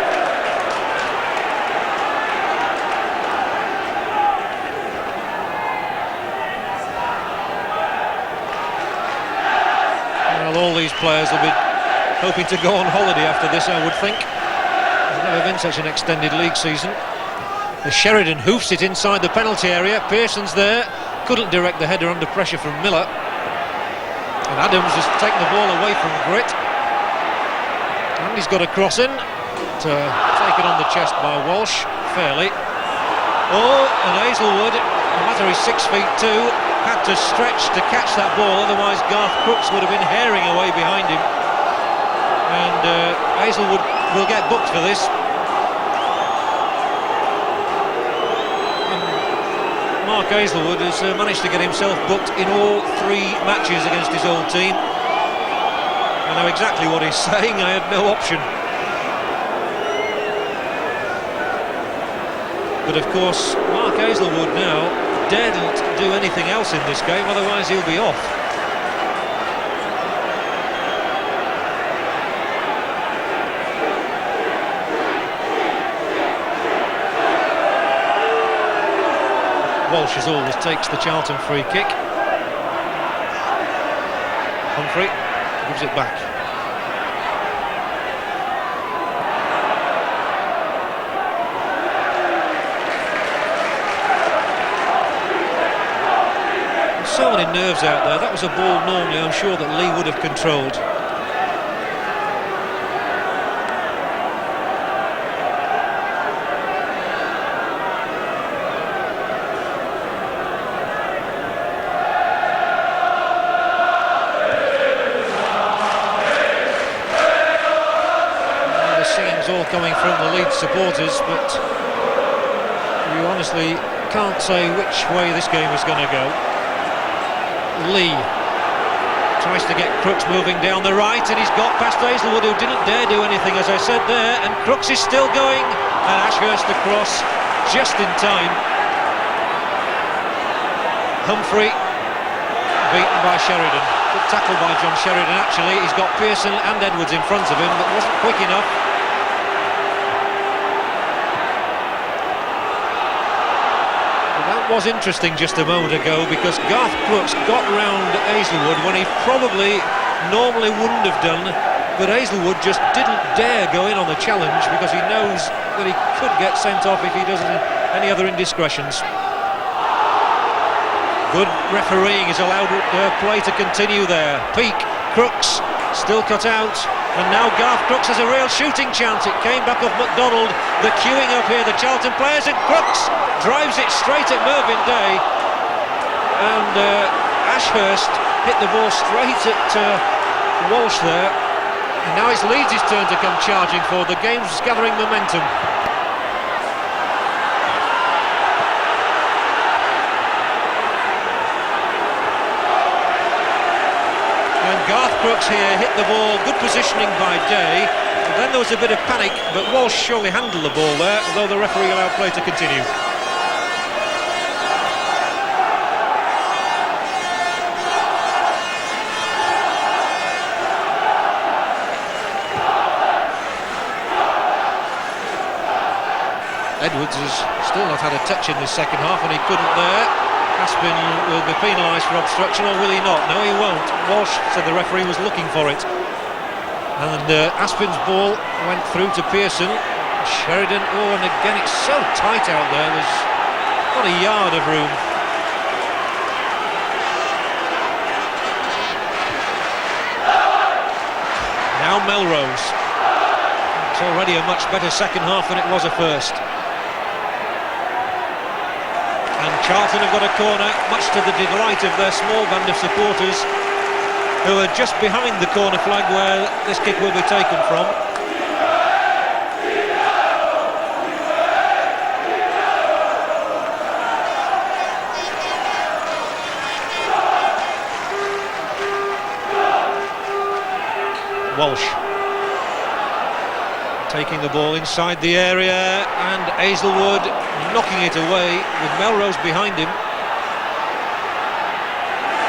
Well, all these players will be hoping to go on holiday after this, I would think. There's never been such an extended league season. The Sheridan hoofs it inside the penalty area. Pearson's there, couldn't direct the header under pressure from Miller. And Adams has taken the ball away from Gritt. And he's got a cross in, taken on the chest by Walsh, fairly. Oh, and Aizlewood, no matter he's 6'2", had to stretch to catch that ball, otherwise Crooks would have been herring away behind him. And Aizlewood will get booked for this. Mark Aizlewood has managed to get himself booked in all 3 matches against his old team. I know exactly what he's saying, I had no option. But of course, Mark Aizlewood now daren't do anything else in this game, otherwise he'll be off. Walsh, as always, takes the Charlton free kick. Humphrey gives it back. There's so many nerves out there. That was a ball normally I'm sure that Lee would have controlled. All coming from the Leeds supporters, but you honestly can't say which way this game is going to go. Lee tries to get Crooks moving down the right, and he's got past Aizlewood, who didn't dare do anything, as I said there, and Crooks is still going, and Ashurst across just in time. Humphrey beaten by Sheridan. Good tackle by John Sheridan, actually. He's got Pearson and Edwards in front of him, but wasn't quick enough. Was interesting just a moment ago, because Crooks got round Aizlewood when he probably normally wouldn't have done, but Aizlewood just didn't dare go in on the challenge because he knows that he could get sent off if he does any other indiscretions. Good refereeing has allowed play to continue there. Peake, Crooks still cut out, and now Crooks has a real shooting chance. It came back off McDonald. The queuing up here, the Charlton players, and Crooks drives it straight at Mervyn Day, and Ashurst hit the ball straight at Walsh there, and now it's Leeds' turn to come charging forward. The game's gathering momentum. And Crooks here hit the ball, good positioning by Day, and then there was a bit of panic, but Walsh surely handled the ball there, although the referee allowed play to continue. Edwards has still not had a touch in this second half, and he couldn't there. Aspin will be penalised for obstruction, or will he not? No, he won't. Walsh said the referee was looking for it. And Aspin's ball went through to Pearson. Sheridan, oh, and again it's so tight out there, there's not a yard of room. Now Melrose. It's already a much better second half than it was a first. And Charlton have got a corner, much to the delight of their small band of supporters, who are just behind the corner flag where this kick will be taken from. Walsh taking the ball inside the area, and Aizlewood knocking it away with Melrose behind him.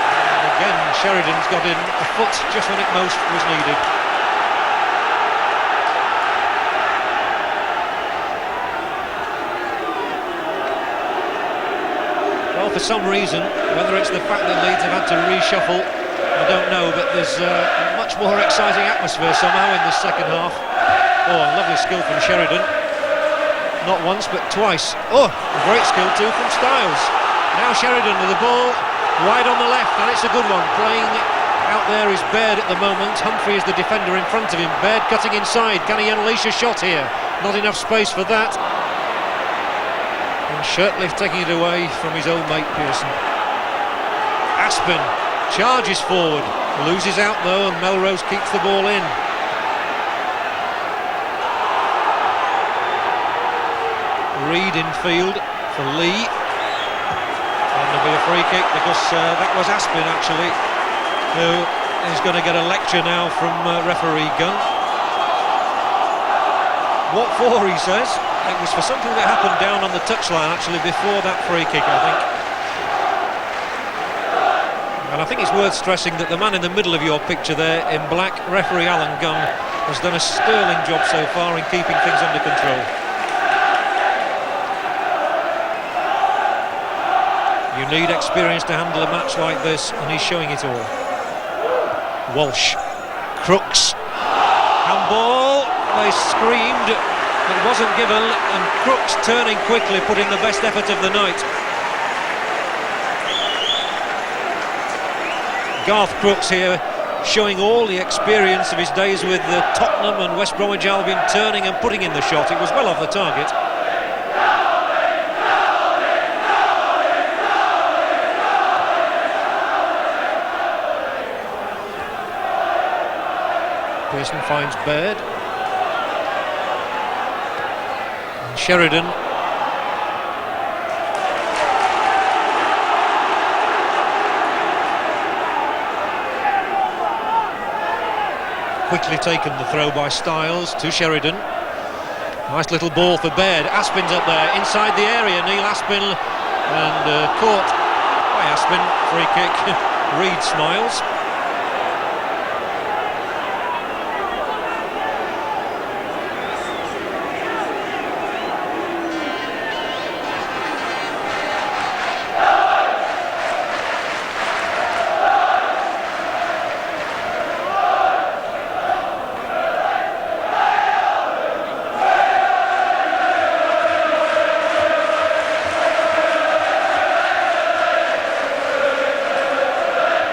And again, Sheridan's got in a foot just when it most was needed. Well, for some reason, whether it's the fact that Leeds have had to reshuffle, I don't know, but there's a much more exciting atmosphere somehow in this second half. Oh, lovely skill from Sheridan. Not once, but twice. Oh, great skill too from Stiles. Now Sheridan with the ball, wide on the left, and it's a good one. Playing out there is Baird at the moment. Humphrey is the defender in front of him. Baird cutting inside. Can he unleash a shot here? Not enough space for that. And Shirtliff taking it away from his old mate Pearson. Aspin charges forward, loses out though, and Melrose keeps the ball in. Reid in field for Lee, and there'll be a free kick because that was Aspin actually, who is going to get a lecture now from referee Gunn. What for, he says? It was for something that happened down on the touchline actually before that free kick, I think. And I think it's worth stressing that the man in the middle of your picture there in black, referee Alan Gunn, has done a sterling job so far in keeping things under control. You need experience to handle a match like this, and he's showing it all. Walsh, Crooks, handball, they screamed, it wasn't given, and Crooks turning quickly, putting the best effort of the night. Garth Crooks here, showing all the experience of his days with Tottenham and West Bromwich Albion, turning and putting in the shot. It was well off the target. Pearson finds Baird. And Sheridan. Quickly taken the throw by Stiles to Sheridan. Nice little ball for Baird. Aspin's up there inside the area. Neil Aspin, and caught by Aspin. Free kick. Reid smiles.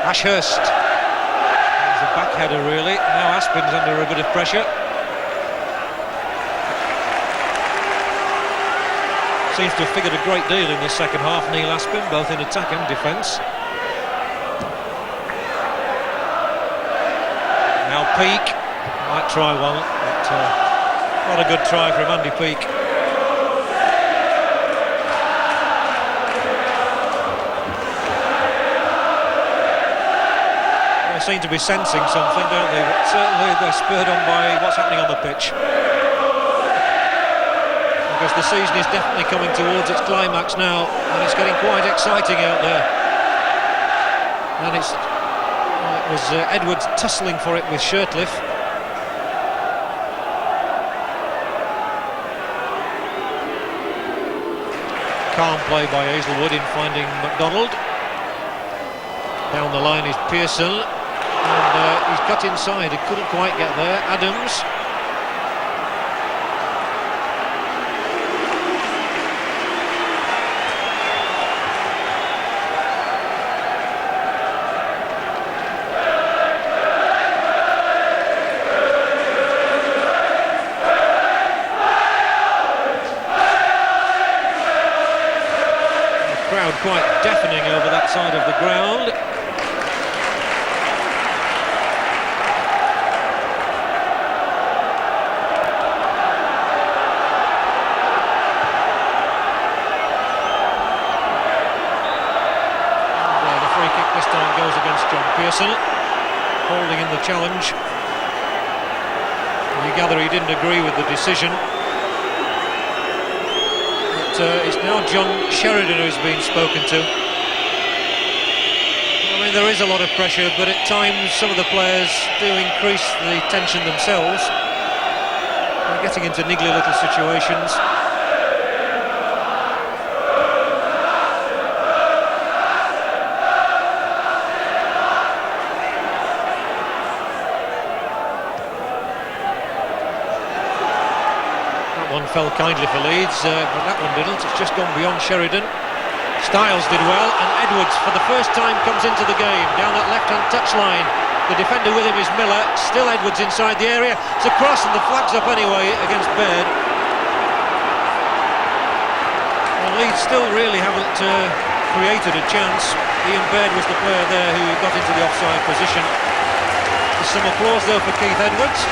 Ashurst, he's a backheader really. Now Aspin's under a bit of pressure. Seems to have figured a great deal in this second half, Neil Aspin, both in attack and defence. Now Peake might try one, but not a good try from Andy Peake. Seem to be sensing something, don't they? But certainly they're spurred on by what's happening on the pitch, because the season is definitely coming towards its climax now, and it's getting quite exciting out there. And it was Edwards tussling for it with Shirtliff. calm play by Aizlewood in finding McDonald. Down the line is Pearson, and he's got inside, he couldn't quite get there. Adams. Quite deafening over that side of the ground. And the free kick this time goes against John Pearson, holding in the challenge. You gather he didn't agree with the decision. It's now John Sheridan who's been spoken to. I mean, there is a lot of pressure, but at times some of the players do increase the tension themselves. They're getting into niggly little situations. Fell kindly for Leeds, but that one didn't. It's just gone beyond Sheridan. Stiles did well, and Edwards for the first time comes into the game down that left-hand touchline. The defender with him is Miller. Still Edwards inside the area. It's a cross, and the flag's up anyway against Baird. And Leeds still really haven't created a chance. Ian Baird was the player there who got into the offside position. There's some applause though for Keith Edwards.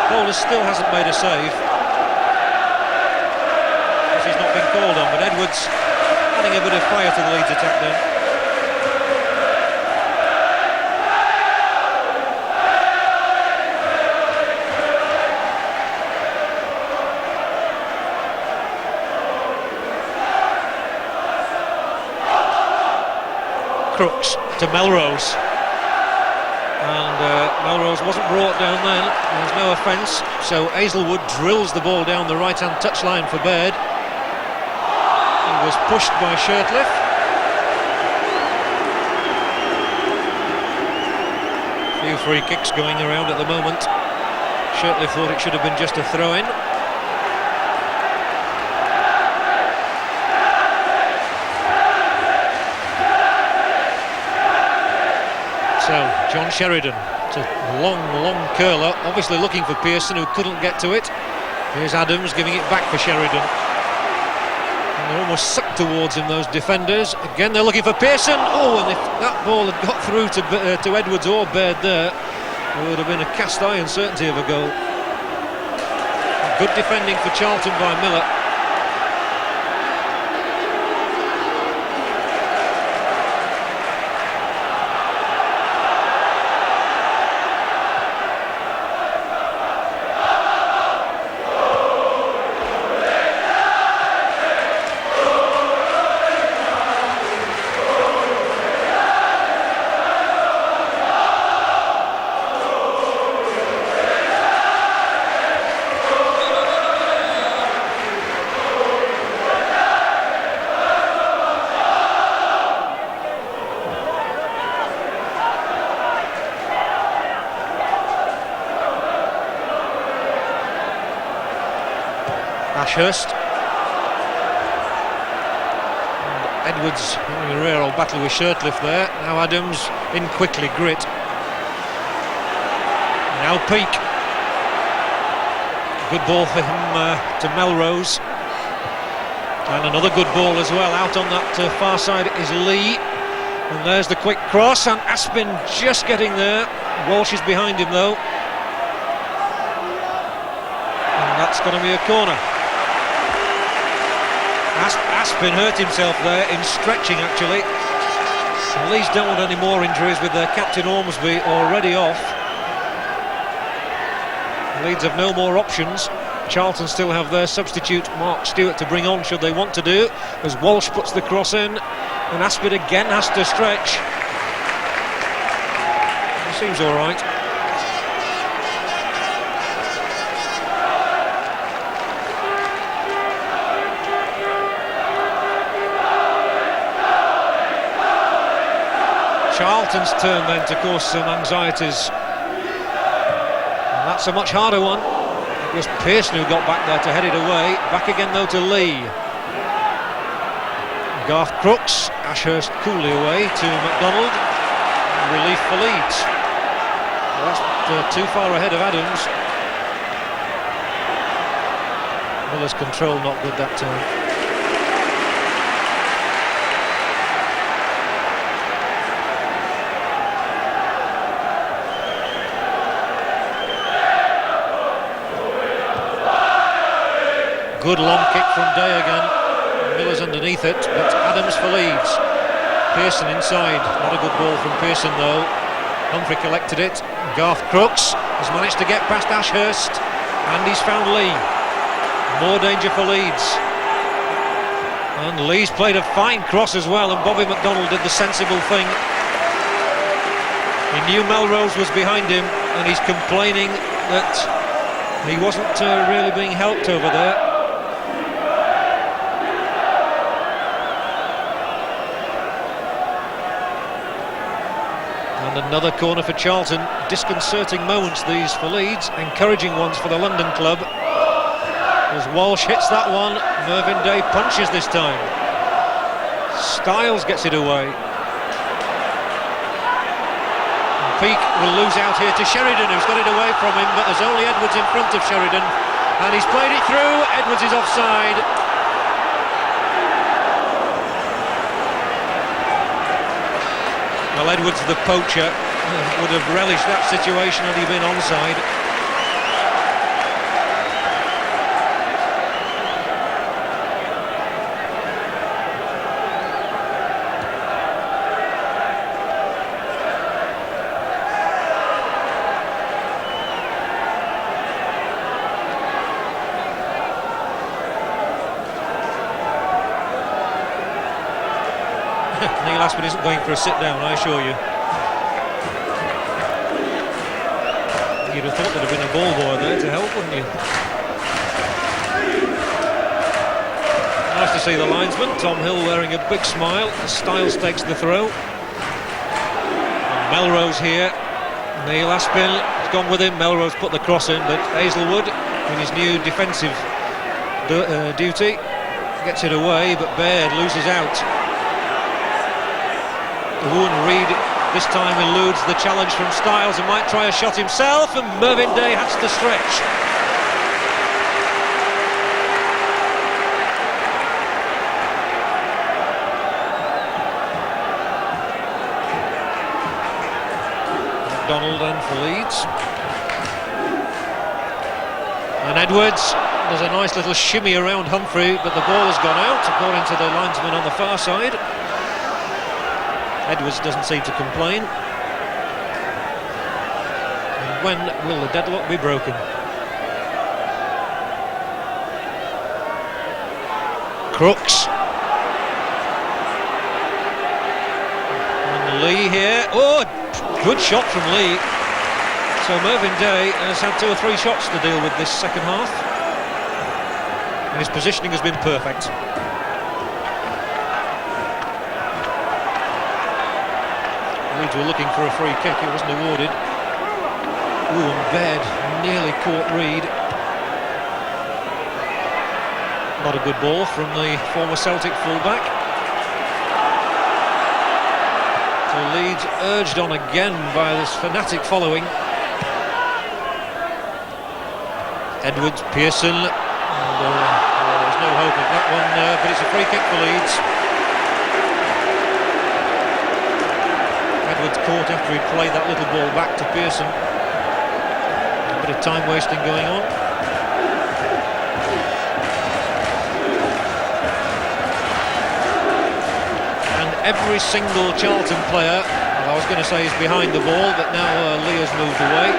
Bowler still hasn't made a save, because he's not been called on, but Edwards adding a bit of fire to the Leeds attack then. Crooks to Melrose. And Melrose wasn't brought down then, there's no offence, so Aizlewood drills the ball down the right-hand touchline for Baird. He was pushed by Shirtliff. A few free kicks going around at the moment. Shirtliff thought it should have been just a throw-in. So, John Sheridan, it's a long curler, obviously looking for Pearson, who couldn't get to it. Here's Adams giving it back for Sheridan. And they're almost sucked towards him, those defenders. Again, they're looking for Pearson. Oh, and if that ball had got through to Edwards or Baird there, it would have been a cast-iron certainty of a goal. Good defending for Charlton by Miller. Ashurst. And Edwards having a rare old battle with Shirtliff there. Now Adams in quickly, Gritt. Now Peake. Good ball for him to Melrose. And another good ball as well. Out on that far side is Lee. And there's the quick cross, and Aspin just getting there. Walsh is behind him though. And that's going to be a corner. Aspin hurt himself there in stretching actually. Leeds don't want any more injuries with their captain Ormsby already off. Leeds have no more options. Charlton still have their substitute Mark Stewart to bring on should they want to do, as Walsh puts the cross in, and Aspin again has to stretch. He seems alright. Charlton's turn then to cause some anxieties. And that's a much harder one. It was Pearson who got back there to head it away. Back again though to Lee. Crooks, Ashurst coolly away to McDonald. Relief for Leeds. Well, that's too far ahead of Adams. Miller's control not good that time. Good long kick from Day again. Miller's underneath it, but Adams for Leeds. Pearson inside. Not a good ball from Pearson though. Humphrey collected it. Crooks has managed to get past Ashurst, and he's found Lee. More danger for Leeds. And Lee's played a fine cross as well, and Bobby McDonald did the sensible thing. He knew Melrose was behind him, and he's complaining that he wasn't really being helped over there. And another corner for Charlton. Disconcerting moments these for Leeds, encouraging ones for the London club. As Walsh hits that one, Mervyn Day punches this time. Stiles gets it away. And Peake will lose out here to Sheridan, who's got it away from him, but there's only Edwards in front of Sheridan, and he's played it through. Edwards is offside. Well, Edwards, the poacher, would have relished that situation had he been onside. Aspin isn't going for a sit-down, I assure you. You'd have thought there'd have been a ball boy there to help, wouldn't you? Nice to see the linesman, Tom Hill, wearing a big smile as Stiles takes the throw. And Melrose here. Neil Aspin has gone with him. Melrose put the cross in, but Aizlewood, in his new defensive duty, gets it away, but Baird loses out. Reid this time eludes the challenge from Stiles and might try a shot himself, and Mervyn Day has to stretch. McDonald and for Leeds. And Edwards does a nice little shimmy around Humphrey, but the ball has gone out according to the linesman on the far side. Edwards doesn't seem to complain. And when will the deadlock be broken? Crooks. And Lee here. Oh, good shot from Lee. So Mervyn Day has had 2 or 3 shots to deal with this second half. And his positioning has been perfect. Leeds were looking for a free kick, it wasn't awarded. Ooh, and Baird nearly caught Reid. Not a good ball from the former Celtic fullback. So Leeds urged on again by this fanatic following. Edwards, Pearson, and there's no hope of that one, but it's a free kick for Leeds. Edwards caught after he played that little ball back to Pearson. A bit of time wasting going on. And every single Charlton player, well, I was going to say is behind the ball, but now Lee has moved away.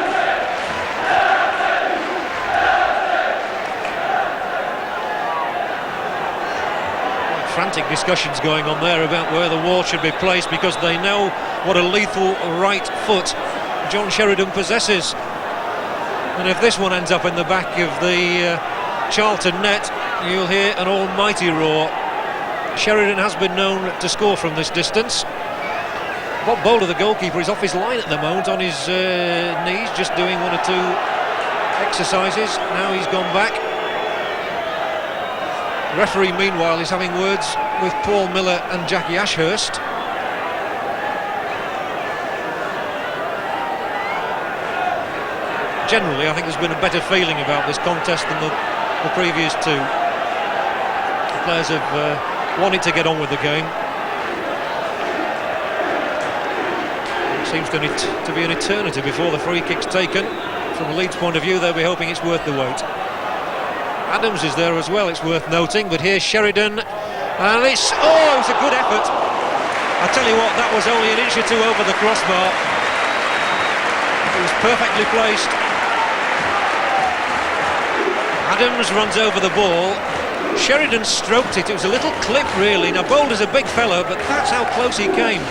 Frantic discussions going on there about where the wall should be placed, because they know what a lethal right foot John Sheridan possesses. And if this one ends up in the back of the Charlton net, you'll hear an almighty roar. Sheridan has been known to score from this distance. Bob Boulder, the goalkeeper, is off his line at the moment on his knees, just doing 1 or 2 exercises. Now he's gone back. The referee, meanwhile, is having words with Paul Miller and Jackie Ashurst. Generally, I think there's been a better feeling about this contest than the previous 2. The players have wanted to get on with the game. It seems to be an eternity before the free kick's taken. From a Leeds point of view, they'll be hoping it's worth the wait. Adams is there as well, it's worth noting, but here's Sheridan, and it was a good effort. I tell you what, that was only an inch or 2 over the crossbar. It was perfectly placed. Adams runs over the ball. Sheridan stroked it. It was a little clip, really. Now, Boulder's a big fellow, but that's how close he came.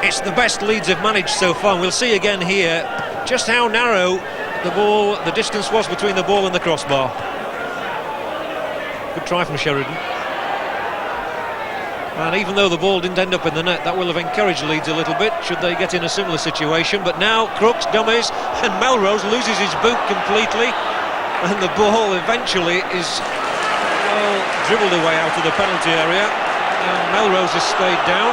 It's the best Leeds have managed so far. We'll see again here just how narrow the distance was between the ball and the crossbar. Good try from Sheridan. And even though the ball didn't end up in the net, that will have encouraged Leeds a little bit should they get in a similar situation. But now Crooks dummies, and Melrose loses his boot completely, and the ball eventually is dribbled away out of the penalty area, and Melrose has stayed down.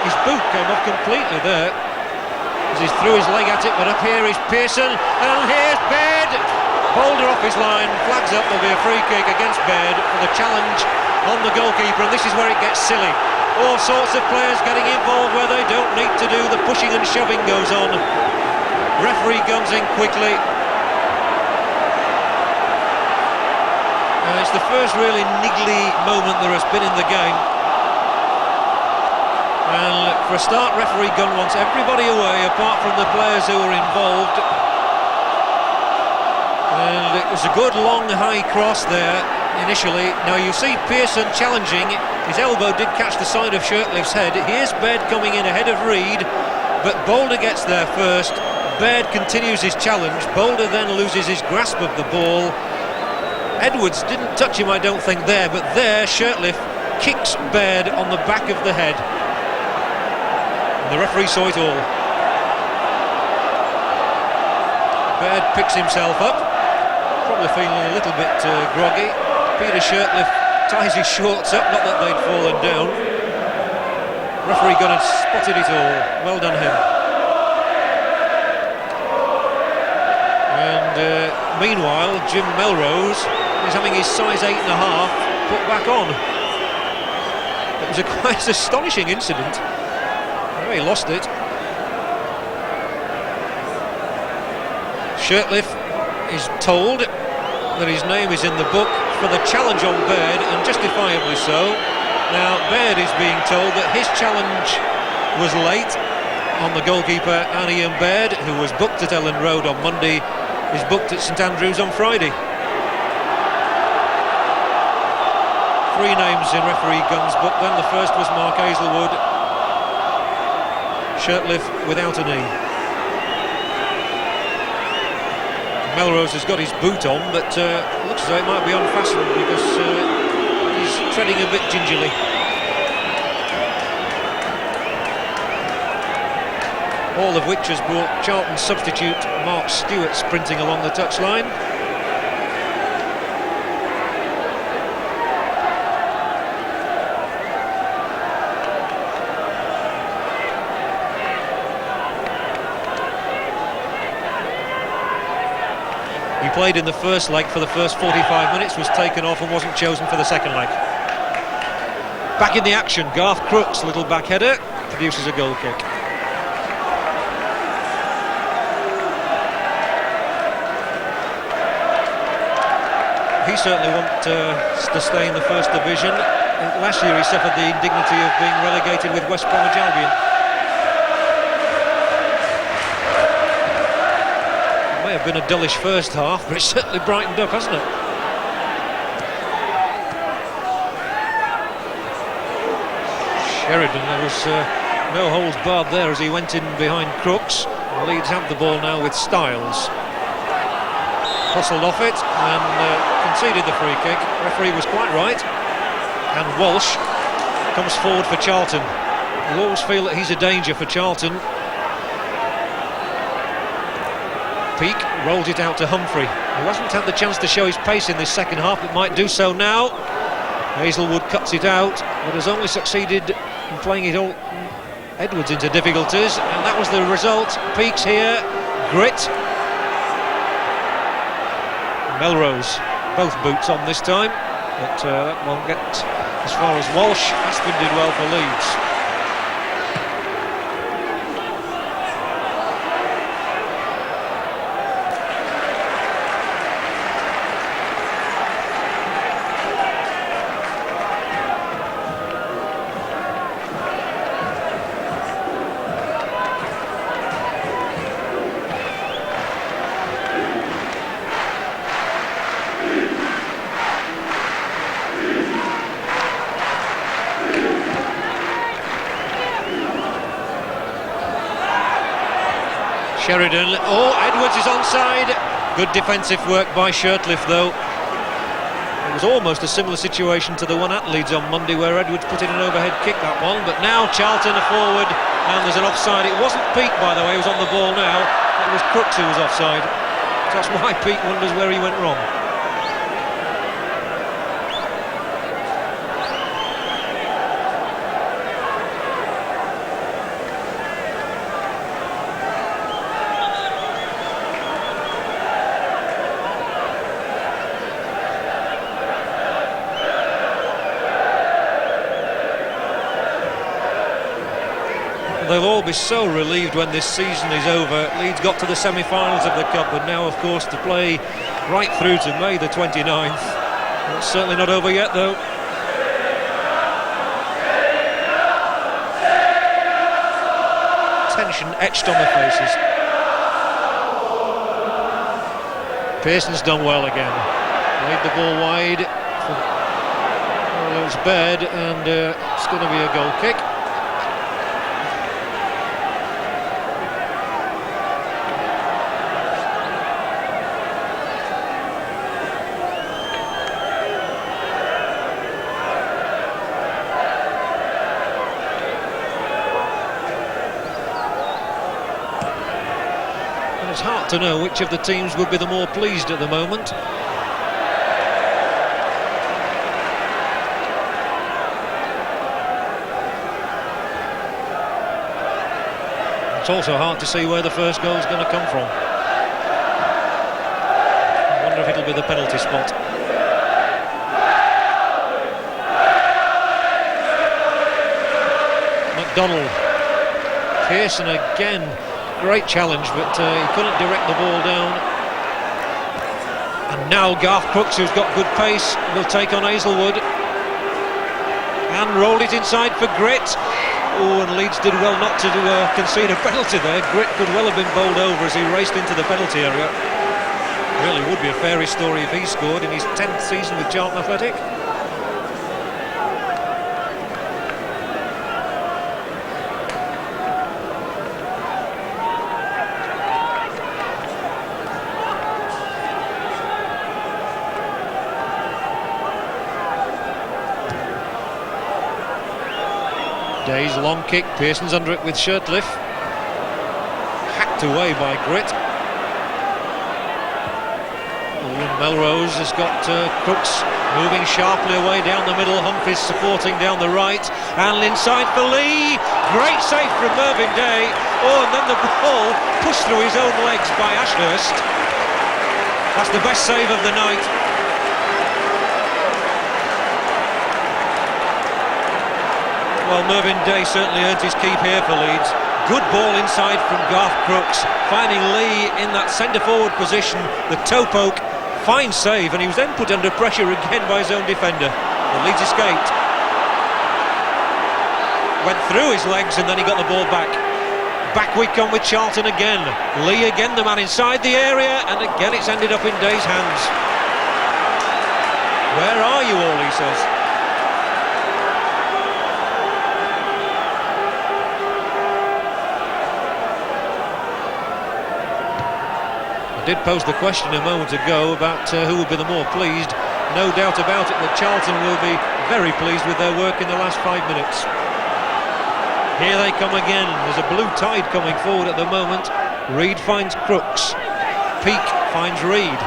His boot came off completely there as he threw his leg at it, but up here is Pearson, and here's Baird. Boulder off his line, flags up, there'll be a free kick against Baird for the challenge on the goalkeeper, and this is where it gets silly. All sorts of players getting involved where they don't need to do. The pushing and shoving goes on. Referee comes in quickly. It's the first really niggly moment there has been in the game. And for a start, referee Gunn wants everybody away apart from the players who are involved. And it was a good long high cross there initially. Now you see Pearson challenging. His elbow did catch the side of Shirtliff's head. Here's Baird coming in ahead of Reid, but Boulder gets there first. Baird continues his challenge. Boulder then loses his grasp of the ball. Edwards didn't touch him, I don't think, there, but there Shirtliff kicks Baird on the back of the head. And the referee saw it all. Baird picks himself up, probably feeling a little bit groggy. Peter Shirtliff ties his shorts up, not that they'd fallen down. Referee Gunn had spotted it all. Well done him. And meanwhile, Jim Melrose is having his size 8.5 put back on. It was a quite astonishing incident. Oh, he lost it. Shirtliff is told that his name is in the book for the challenge on Baird, and justifiably so. Now Baird is being told that his challenge was late on the goalkeeper Ian Baird, who was booked at Ellen Road on Monday, is booked at St Andrews on Friday. 3 names in referee Gunn's book then. The first was Mark Aizlewood. Shirtliff without a knee. Melrose has got his boot on, but looks as though it might be unfastened because he's treading a bit gingerly. All of which has brought Charlton substitute Mark Stewart sprinting along the touchline. He played in the first leg for the first 45 minutes, was taken off and wasn't chosen for the second leg. Back in the action, Garth Crooks, little back header, produces a goal kick. He certainly wants to stay in the first division. Last year he suffered the indignity of being relegated with West Bromwich Albion. May have been a dullish first half, but it's certainly brightened up, hasn't it? Sheridan, there was no holds barred there as he went in behind Crooks. Leeds have the ball now with Stiles. Hustled off it and conceded the free kick. Referee was quite right. And Walsh comes forward for Charlton. You always feel that he's a danger for Charlton. Peake rolls it out to Humphrey, who hasn't had the chance to show his pace in this second half, but might do so now. Aizlewood cuts it out, but has only succeeded in playing it all Edwards into difficulties, and that was the result. Peake's here, Gritt, Melrose, both boots on this time, but that won't get as far as Walsh. Aspin did well for Leeds. Sheridan, oh, Edwards is onside. Good defensive work by Shirtliff though. It was almost a similar situation to the one at Leeds on Monday, where Edwards put in an overhead kick, that one, but now Charlton are forward and there's an offside. It wasn't Peake, by the way, who was on the ball now, it was Crooks who was offside. So that's why Peake wonders where he went wrong. They'll all be so relieved when this season is over. Leeds got to the semi-finals of the Cup, and now, of course, to play right through to May the 29th. It's certainly not over yet, though. Tension etched on their faces. Pearson's done well again. Laid the ball wide. Well, it's Baird, and it's going to be a goal kick. It's hard to know which of the teams would be the more pleased at the moment. It's also hard to see where the first goal is going to come from. I wonder if it'll be the penalty spot. McDonald. Pearson again. Great challenge, but he couldn't direct the ball down. And now Crooks, who's got good pace, will take on Aizlewood. And rolled it inside for Gritt. Oh, and Leeds did well not to concede a penalty there. Gritt could well have been bowled over as he raced into the penalty area. Really would be a fairy story if he scored in his 10th season with Charlton Athletic. Day's long kick, Pearson's under it with Shirtliff. Hacked away by Gritt. Melrose has got Crooks moving sharply away down the middle. Humphrey's supporting down the right. And inside for Lee. Great save from Mervyn Day. Oh, and then the ball pushed through his own legs by Ashurst. That's the best save of the night. Well, Mervyn Day certainly earned his keep here for Leeds. Good ball inside from Crooks, finding Lee in that centre-forward position, the toe poke, fine save, and he was then put under pressure again by his own defender. The Leeds escaped. Went through his legs and then he got the ball back. Back we come with Charlton again. Lee again, the man inside the area, and again it's ended up in Day's hands. Where are you all, he says. Did pose the question a moment ago about who would be the more pleased. No doubt about it that Charlton will be very pleased with their work in the last 5 minutes. Here they come again. There's a blue tide coming forward at the moment. Reid finds Crooks. Peake finds Reid.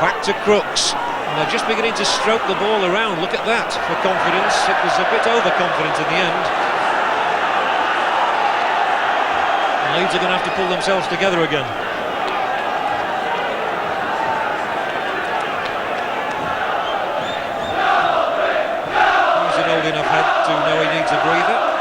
Back to Crooks. And they're just beginning to stroke the ball around. Look at that for confidence. It was a bit overconfident in the end. And Leeds are going to have to pull themselves together again. He's an old enough head to know he needs a breather.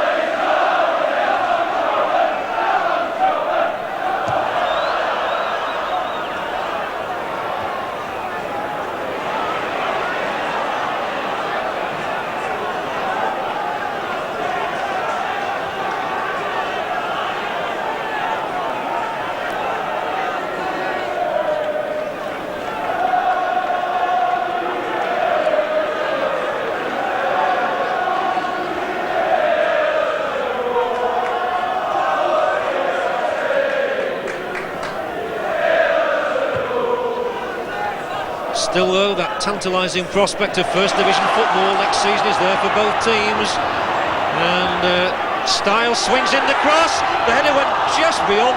Still though, that tantalising prospect of First Division football next season is there for both teams. And Stiles swings in the cross. The header went just beyond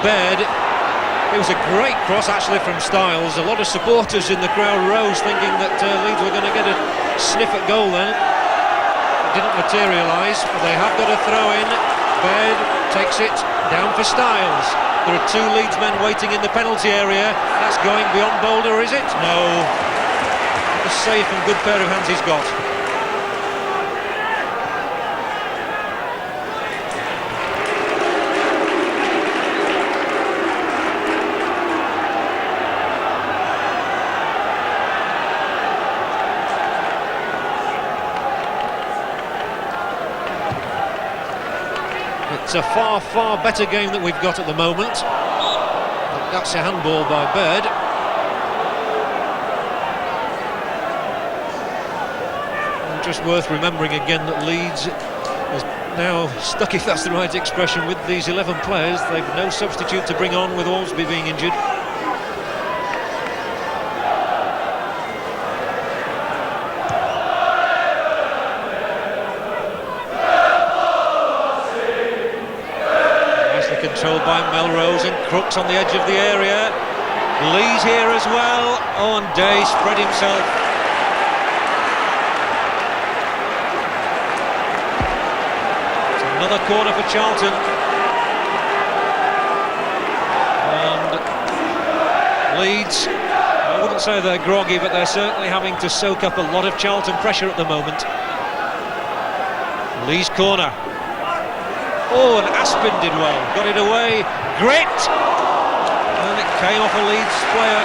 Baird. It was a great cross actually from Stiles. A lot of supporters in the crowd rose thinking that Leeds were going to get a sniff at goal then. It didn't materialise, but they have got a throw in. Baird takes it down for Stiles. There are 2 Leeds men waiting in the penalty area. That's going beyond Boulder, is it? No. A safe and good pair of hands he's got. It's a far, far better game that we've got at the moment. That's a handball by Baird. And just worth remembering again that Leeds is now stuck, if that's the right expression, with these 11 players. They've no substitute to bring on with Ormsby being injured. Controlled by Melrose, and Crooks on the edge of the area. Lee's here as well. Oh, and Day spread himself. It's another corner for Charlton. And Leeds, I wouldn't say they're groggy, but they're certainly having to soak up a lot of Charlton pressure at the moment. Lee's corner. Oh, and Aspin did well, got it away. Gritt! And it came off a Leeds player.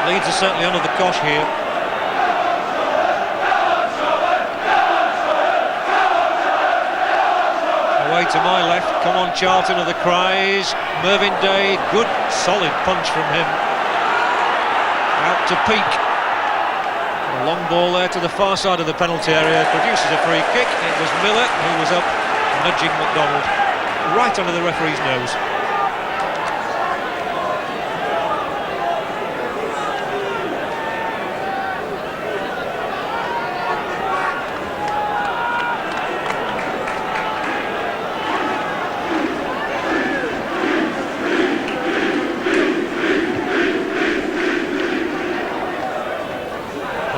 Leeds are certainly under the cosh here. Away to my left, come on Charlton are the cries. Mervyn Day, good solid punch from him. Out to Peake. A long ball there to the far side of the penalty area, produces a free kick. It was Miller who was up, nudging McDonald right under the referee's nose.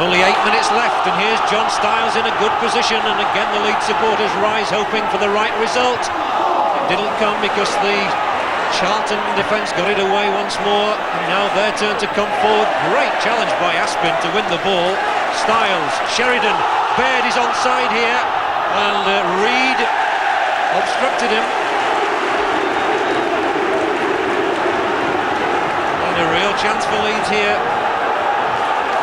Only 8 minutes left, and here's John Stiles in a good position, and again the Leeds supporters rise hoping for the right result. It didn't come because the Charlton defence got it away once more, and now their turn to come forward. Great challenge by Aspin to win the ball. Stiles, Sheridan, Baird is onside here, and Reid obstructed him. And a real chance for Leeds here.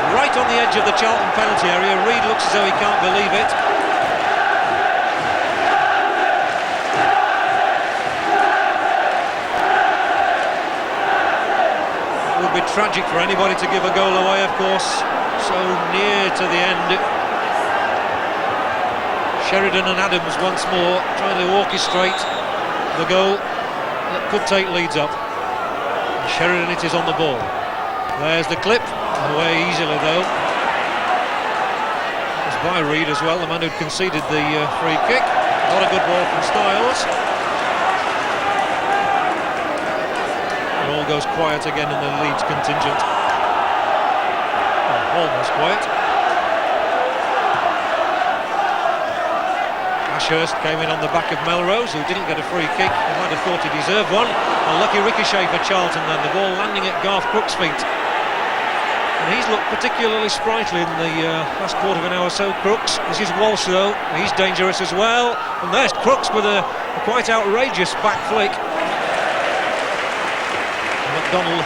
Right on the edge of the Charlton penalty area. Reid looks as though he can't believe it. It would be tragic for anybody to give a goal away, of course. So near to the end. Sheridan and Adams once more trying to orchestrate the goal. that could take Leeds up. And Sheridan it is on the ball. There's the clip, away easily though. It was by Reid as well, the man who'd conceded the free kick. Not a good ball from Stiles. And all goes quiet again in the Leeds contingent. Oh, almost quiet. Ashurst came in on the back of Melrose, who didn't get a free kick. He might have thought he deserved one. A lucky ricochet for Charlton then, the ball landing at Crooks' feet. And he's looked particularly sprightly in the last quarter of an hour or so, Crooks. This is Walsh though, he's dangerous as well. And there's Crooks with a quite outrageous back flick. And McDonald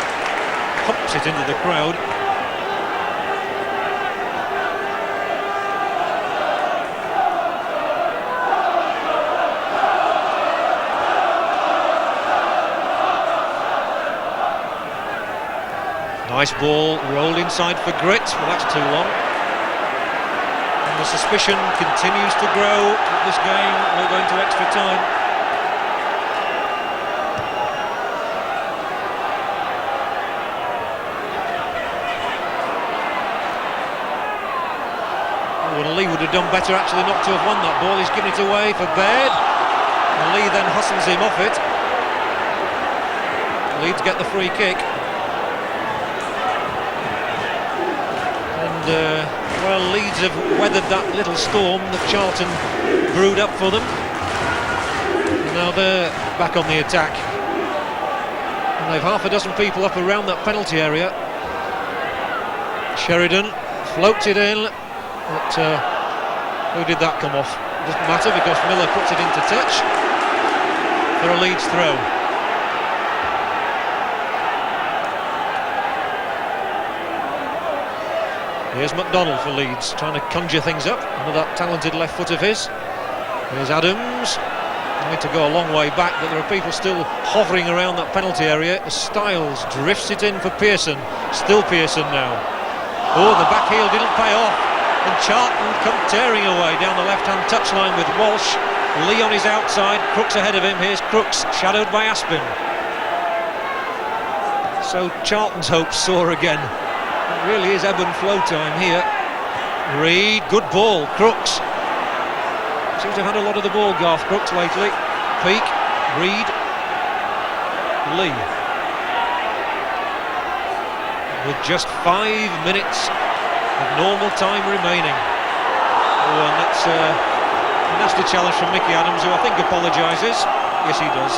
humps it into the crowd. Nice ball, rolled inside for Gritt, well that's too long. And the suspicion continues to grow that this game will go into extra time. Oh, and Lee would have done better actually not to have won that ball. He's given it away for Baird. And Lee then hustles him off it. Leeds get the free kick. Well, Leeds have weathered that little storm that Charlton brewed up for them. And now they're back on the attack. And they've half a dozen people up around that penalty area. Sheridan floats it in. But who did that come off? It doesn't matter because Miller puts it into touch for a Leeds throw. Here's McDonald for Leeds, trying to conjure things up. Another talented left foot of his. Here's Adams. Need to go a long way back, but there are people still hovering around that penalty area. Stiles drifts it in for Pearson. Still Pearson now. Oh, the back heel didn't pay off. And Charlton come tearing away down the left-hand touchline with Walsh. Lee on his outside, Crooks ahead of him. Here's Crooks, shadowed by Aspin. So Charlton's hopes soar again. It really is ebb and flow time here. Reid, good ball, Crooks. Seems to have had a lot of the ball, Crooks lately. Peake, Reid, Lee. With just 5 minutes of normal time remaining. Oh, and that's a nasty challenge from Mickey Adams, who I think apologises. Yes, he does.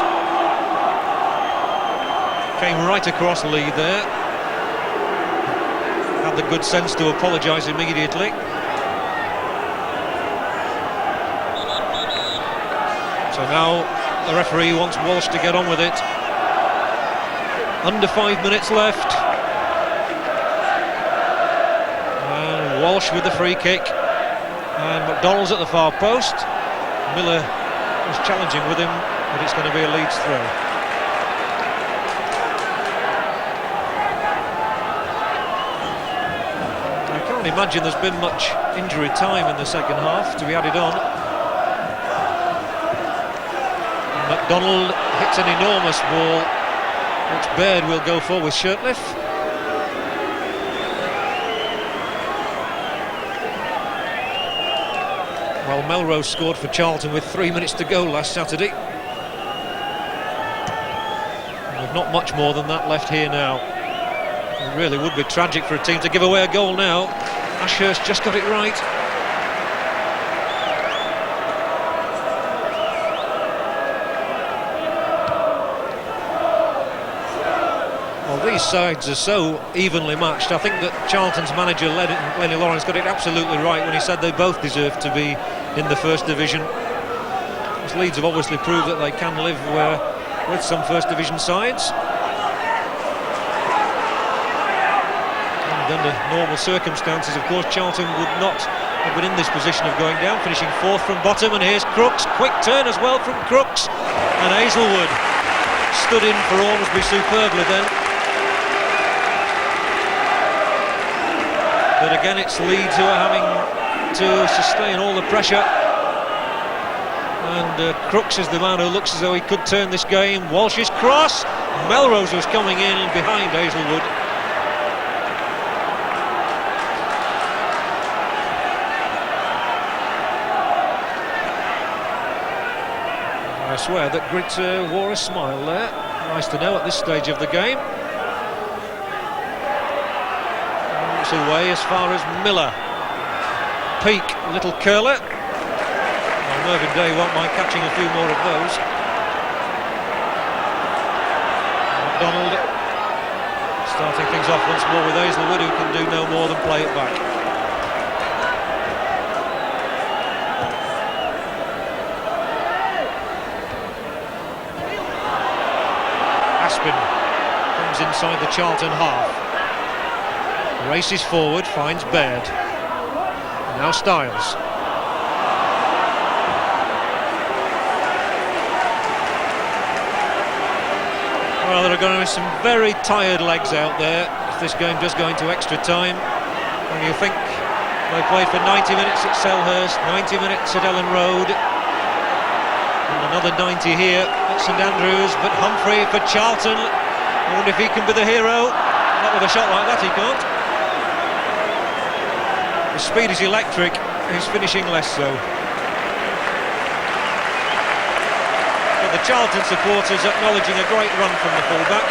Came right across Lee there. Had the good sense to apologise immediately. So now the referee wants Walsh to get on with it. Under 5 minutes left. And Walsh with the free kick. And McDonald's at the far post. Miller was challenging with him, but it's going to be a Leeds throw. I can't imagine there's been much injury time in the second half to be added on. McDonald hits an enormous ball, which Baird will go for with Shirtliff. Well, Melrose scored for Charlton with 3 minutes to go last Saturday. And with not much more than that left here now. It really would be tragic for a team to give away a goal now. Ashurst just got it right. Well, these sides are so evenly matched. I think that Charlton's manager Lenny Lawrence got it absolutely right when he said they both deserve to be in the First Division. As Leeds have obviously proved that they can live with some First Division sides. Under normal circumstances, of course, Charlton would not have been in this position of going down, finishing fourth from bottom. And here's Crooks, quick turn as well from Crooks, and Aizlewood stood in for Ormsby superbly then. But again, it's Leeds who are having to sustain all the pressure, And Crooks is the man who looks as though he could turn this game. Walsh's cross. Melrose was coming in behind Aizlewood. I swear that Gritt wore a smile there. Nice to know at this stage of the game. It's away as far as Miller. Peake, little curler. Mervyn Day won't mind catching a few more of those. McDonald starting things off once more with Aizlewood, who can do no more than play it back. Aspin comes inside the Charlton half. Races forward, finds Baird. Now Stiles. Well, there are going to be some very tired legs out there if this game does go into extra time. When you think they played for 90 minutes at Selhurst, 90 minutes at Ellen Road, and another 90 here at St Andrews. But Humphrey for Charlton, I wonder if he can be the hero. Not with a shot like that, he can't. The speed is electric, his finishing less so. The Charlton supporters acknowledging a great run from the fullback.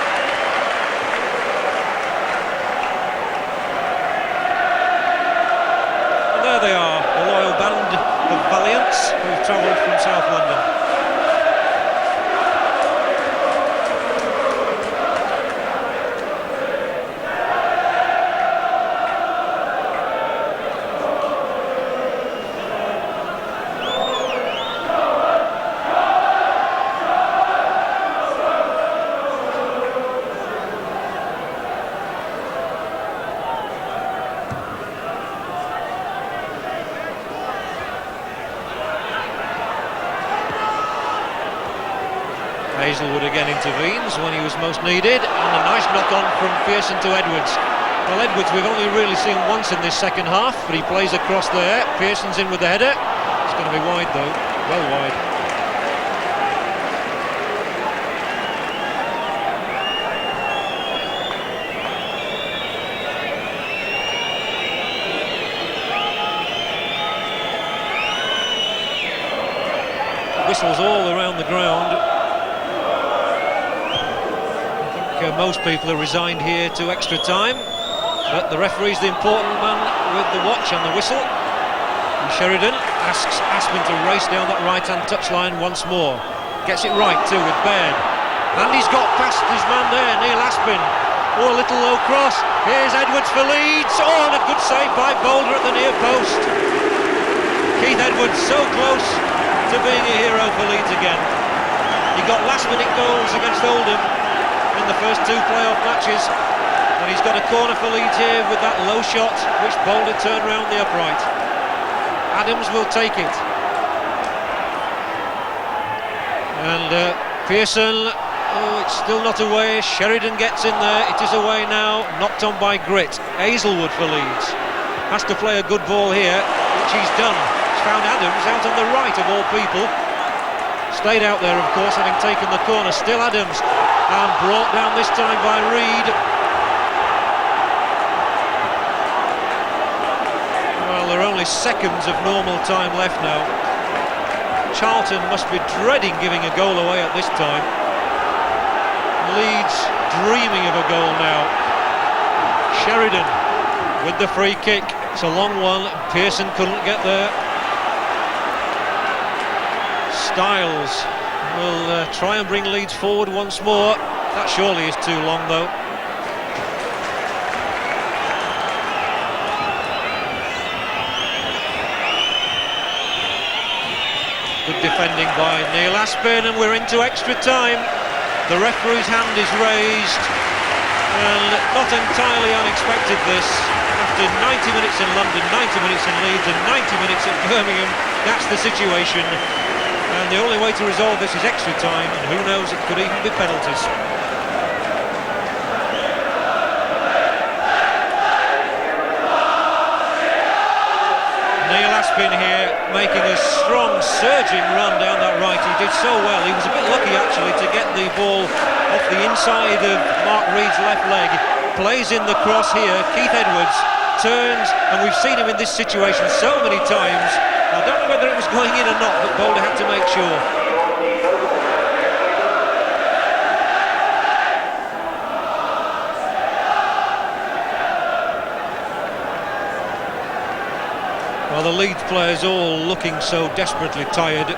And there they are, the loyal band of Valiants who've travelled from South London. Aizlewood again intervenes when he was most needed, and a nice knock-on from Pearson to Edwards. Well, Edwards we've only really seen once in this second half, but he plays across there. Pearson's in with the header. It's going to be wide though, well wide. Whistles all around the ground. Most people are resigned here to extra time, but the referee's the important man with the watch and the whistle. And Sheridan asks Aspin to race down that right-hand touchline once more. Gets it right too with Baird, and he's got past his man there, Neil Aspin. Oh, a little low cross. Here's Edwards for Leeds. Oh, and a good save by Boulder at the near post. Keith Edwards so close to being a hero for Leeds again. He got last-minute goals against Oldham in the first two playoff matches, and he's got a corner for Leeds here with that low shot which Boulder turned round the upright. Adams will take it, and Pearson, oh, it's still not away. Sheridan gets in there, it is away now, knocked on by Gritt. Aizlewood for Leeds has to play a good ball here, which he's done. He's found Adams out on the right of all people. Stayed out there, of course, having taken the corner. Still Adams, and brought down this time by Reid. Well, there are only seconds of normal time left now. Charlton must be dreading giving a goal away at this time. Leeds dreaming of a goal now. Sheridan with the free kick. It's a long one. Pearson couldn't get there. Stiles will try and bring Leeds forward once more. That surely is too long though. Good defending by Neil Aspin, and we're into extra time. The referee's hand is raised, and not entirely unexpected this. After 90 minutes in London, 90 minutes in Leeds and 90 minutes at Birmingham, that's the situation. And the only way to resolve this is extra time, and who knows, it could even be penalties. Neil Aspin here making a strong surging run down that right. He did so well. He was a bit lucky actually to get the ball off the inside of Mark Reid's left leg. Plays in the cross here. Keith Edwards turns, and we've seen him in this situation so many times. I don't know whether it was going in or not, but Boulder had to make sure. Well, the Leeds players all looking so desperately tired.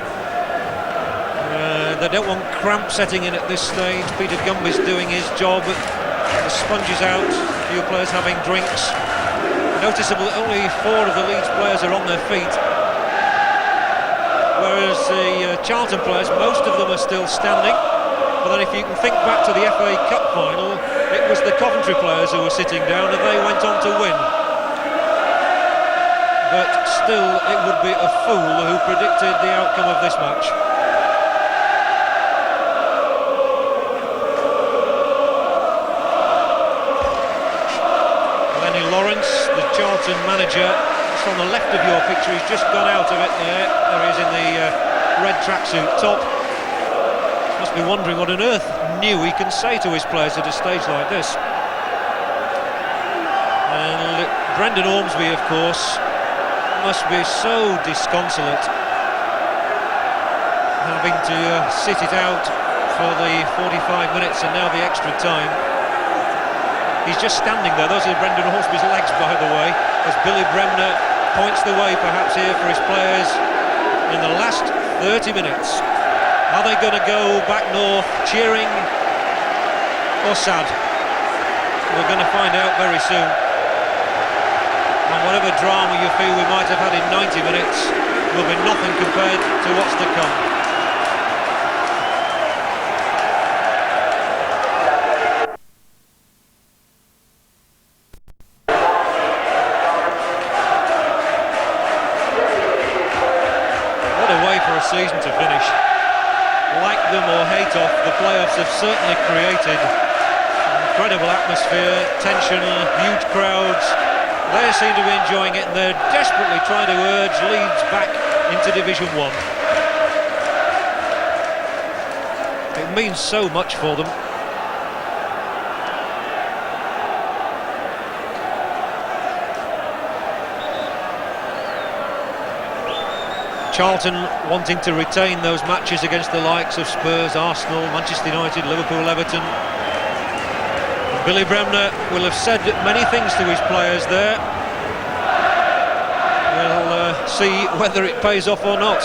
They don't want cramp setting in at this stage. Peter Gumby's doing his job. The sponge is out. A few players having drinks. Noticeable that only 4 of the Leeds players are on their feet. Whereas the Charlton players, most of them are still standing. But then if you can think back to the FA Cup final, it was the Coventry players who were sitting down and they went on to win. But still, it would be a fool who predicted the outcome of this match. Lenny Lawrence, the Charlton manager, is from the left of your picture. He's just gone out of it there. There he is in the red tracksuit top. Must be wondering what on earth new he can say to his players at a stage like this. And Brendan Ormsby, of course, must be so disconsolate having to sit it out for the 45 minutes and now the extra time. He's just standing there. Those are Brendan Ormsby's legs, by the way, as Billy Bremner points the way perhaps here for his players in the last 30 minutes. Are they going to go back north cheering or sad? We're going to find out very soon. And whatever drama you feel we might have had in 90 minutes will be nothing compared to what's to come. What a way for a season to finish. Like them or hate off, the playoffs have certainly created an incredible atmosphere, tension, huge crowds. They seem to be enjoying it and they're desperately trying to urge Leeds back into Division 1. It means so much for them. Charlton wanting to retain those matches against the likes of Spurs, Arsenal, Manchester United, Liverpool, Everton. Billy Bremner will have said many things to his players there. We'll see whether it pays off or not.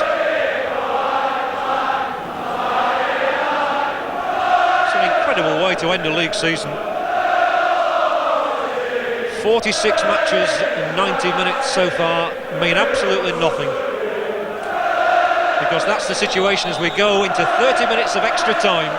It's an incredible way to end a league season. 46 matches in 90 minutes so far mean absolutely nothing. Because that's the situation as we go into 30 minutes of extra time.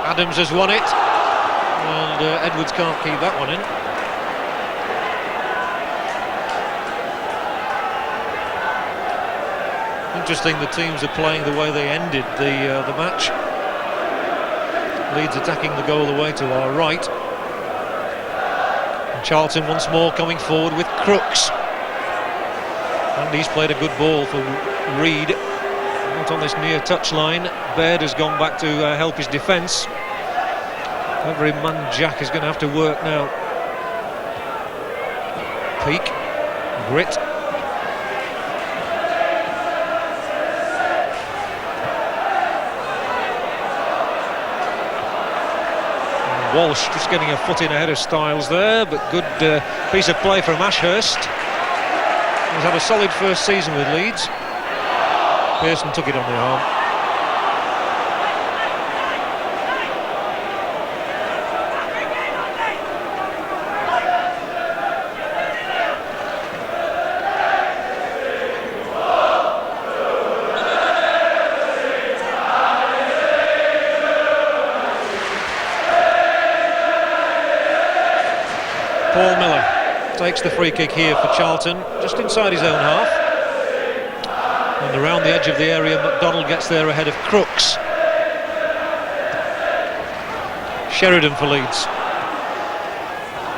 Adams has won it, and Edwards can't keep that one in. Interesting, the teams are playing the way they ended the match. Leeds attacking the goal away to our right. And Charlton once more coming forward with Crooks. And he's played a good ball for Reid. Out on this near touchline. Baird has gone back to help his defence. Every man Jack is going to have to work now. Peake, Gritt. Walsh just getting a foot in ahead of Stiles there, but good piece of play from Ashurst. He's had a solid first season with Leeds. Pearson took it on the arm. Paul Miller. takes the free kick here for Charlton, just inside his own half. And around the edge of the area, McDonald gets there ahead of Crooks. Sheridan for Leeds.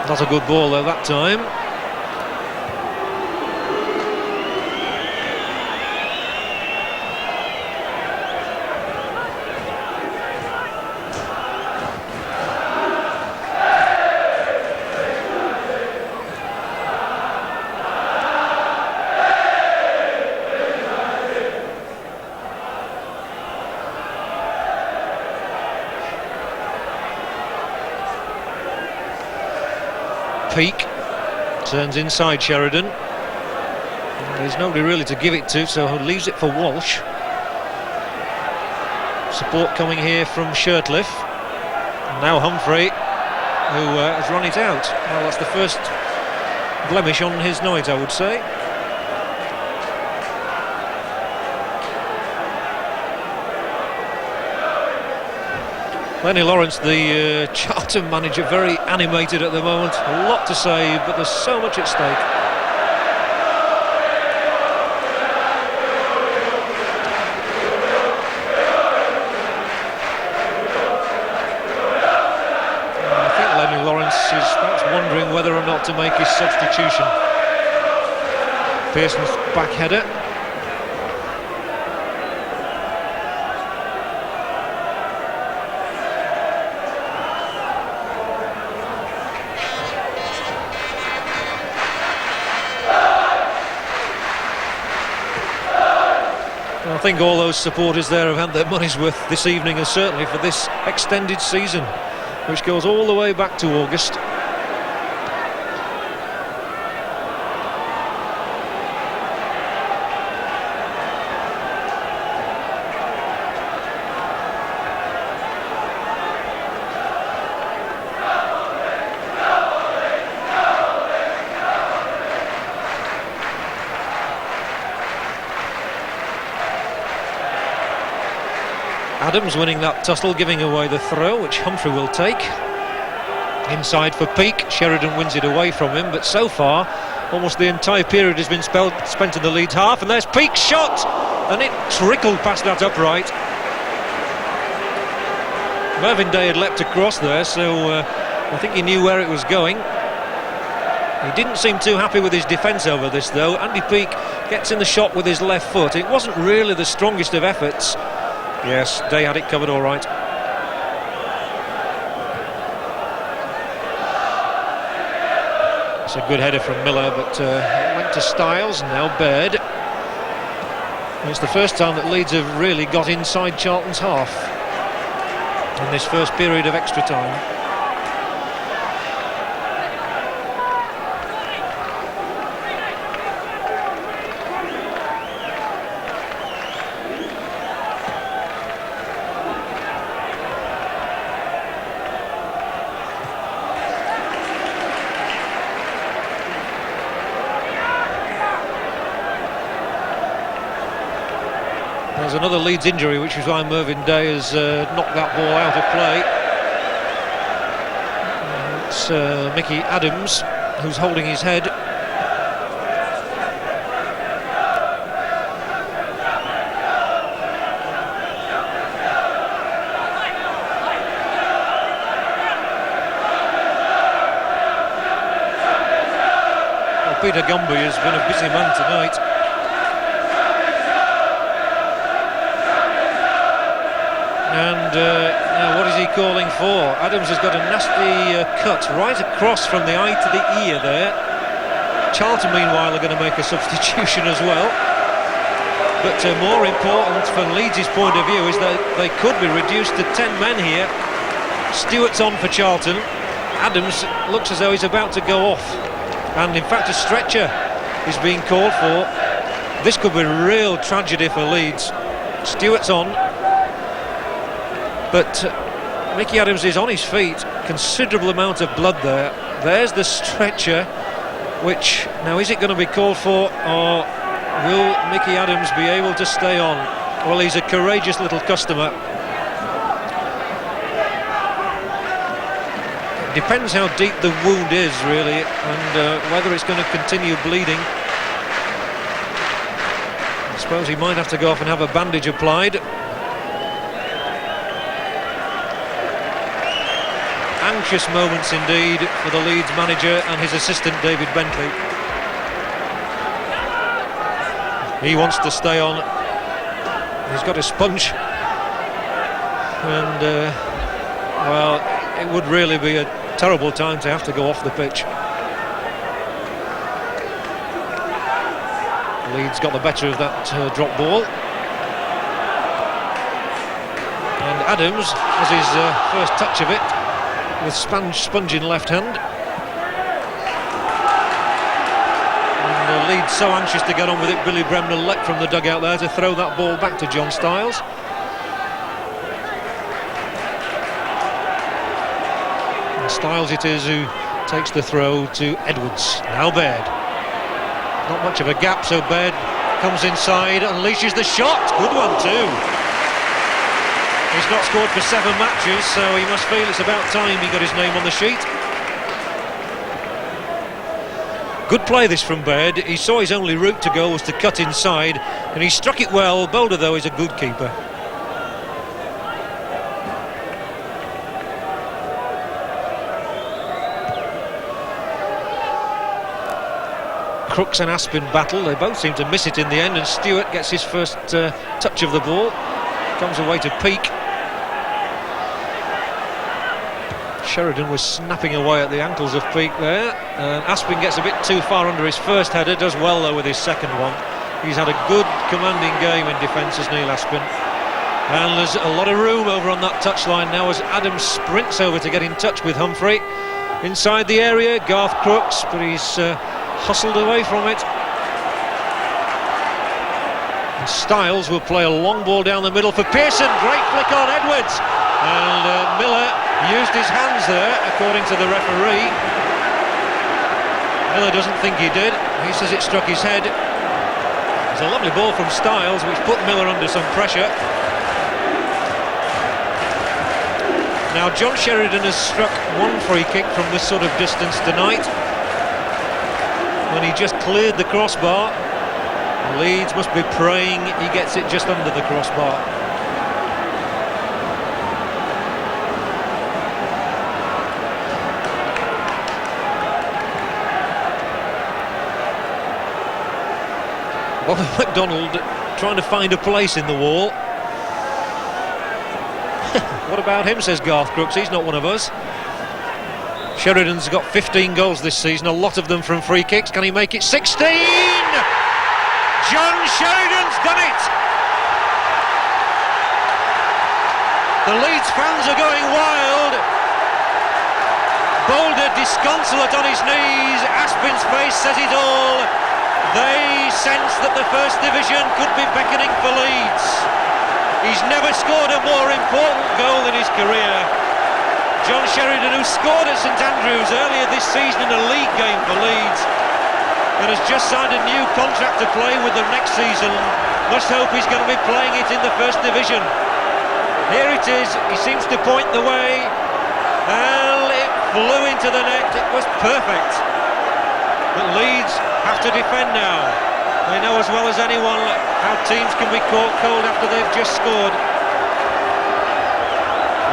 Not a good ball though that time. Peake turns inside Sheridan. There's nobody really to give it to, so he leaves it for Walsh. Support coming here from Shirtliff. And now Humphrey, who has run it out. Well, that's the first blemish on his night, I would say. Lenny Lawrence, the Charlton manager, very animated at the moment. A lot to say, but there's so much at stake. I think Lenny Lawrence is perhaps wondering whether or not to make his substitution. Pearson's back header. I think all those supporters there have had their money's worth this evening, and certainly for this extended season, which goes all the way back to August. Adams winning that tussle, giving away the throw, which Humphrey will take. Inside for Peake. Sheridan wins it away from him, but so far almost the entire period has been spent in the Leeds half, and there's Peake's shot, and it trickled past that upright. Mervyn Day had leapt across there, so I think he knew where it was going. He didn't seem too happy with his defence over this though. Andy Peake gets in the shot with his left foot. It wasn't really the strongest of efforts. Yes, Day had it covered all right. It's a good header from Miller, but it went to Stiles, and now Baird. And it's the first time that Leeds have really got inside Charlton's half in this first period of extra time. There's another Leeds injury, which is why Mervyn Day has knocked that ball out of play. It's Mickey Adams who's holding his head. Well, Peter Gumby has been a busy man tonight. And now what is he calling for? Adams has got a nasty cut right across from the eye to the ear there. Charlton meanwhile are going to make a substitution as well. But more important from Leeds' point of view is that they could be reduced to 10 men here. Stewart's on for Charlton. Adams looks as though he's about to go off. And in fact a stretcher is being called for. This could be real tragedy for Leeds. Stewart's on. But Mickey Adams is on his feet. Considerable amount of blood there. There's the stretcher, which now is it going to be called for, or will Mickey Adams be able to stay on? Well, he's a courageous little customer. Depends how deep the wound is, really, and whether it's going to continue bleeding. I suppose he might have to go off and have a bandage applied. Anxious moments indeed for the Leeds manager and his assistant David Bentley. He wants to stay on. He's got a sponge, and well, it would really be a terrible time to have to go off the pitch. Leeds got the better of that drop ball, and Adams has his first touch of it with sponge in left hand. And Leeds so anxious to get on with it. Billy Bremner leapt from the dugout there to throw that ball back to John Stiles. And Stiles it is who takes the throw to Edwards. Now Baird. Not much of a gap, so Baird comes inside, unleashes the shot. Good one too. He's not scored for 7 matches, so he must feel it's about time he got his name on the sheet. Good play this from Baird. He saw his only route to goal was to cut inside, and he struck it well. Boulder, though, is a good keeper. Crooks and Aspin battle. They both seem to miss it in the end, and Stewart gets his first touch of the ball. Comes away to Peake. Sheridan was snapping away at the ankles of Peake there. Aspin gets a bit too far under his first header, does well though with his second one. He's had a good commanding game in defence, as Neil Aspin. And there's a lot of room over on that touchline now as Adams sprints over to get in touch with Humphrey. Inside the area, Garth Crooks, but he's hustled away from it. And Stiles will play a long ball down the middle for Pearson. Great flick on Edwards. And Miller used his hands there, according to the referee. Miller doesn't think he did. He says it struck his head. It's a lovely ball from Stiles, which put Miller under some pressure. Now, John Sheridan has struck one free kick from this sort of distance tonight, when he just cleared the crossbar. Leeds must be praying he gets it just under the crossbar. Bobby McDonald trying to find a place in the wall. What about him, says Garth Crooks, he's not one of us. Sheridan's got 15 goals this season, a lot of them from free kicks. Can he make it 16? John Sheridan's done it! The Leeds fans are going wild. Boulder disconsolate on his knees. Aspin's face says it all. They sense that the First Division could be beckoning for Leeds. He's never scored a more important goal in his career. John Sheridan, who scored at St Andrews earlier this season in a league game for Leeds, and has just signed a new contract to play with them next season. Must hope he's going to be playing it in the First Division. Here it is, he seems to point the way. Well, it flew into the net, it was perfect. But Leeds have to defend now. They know as well as anyone how teams can be caught cold after they've just scored.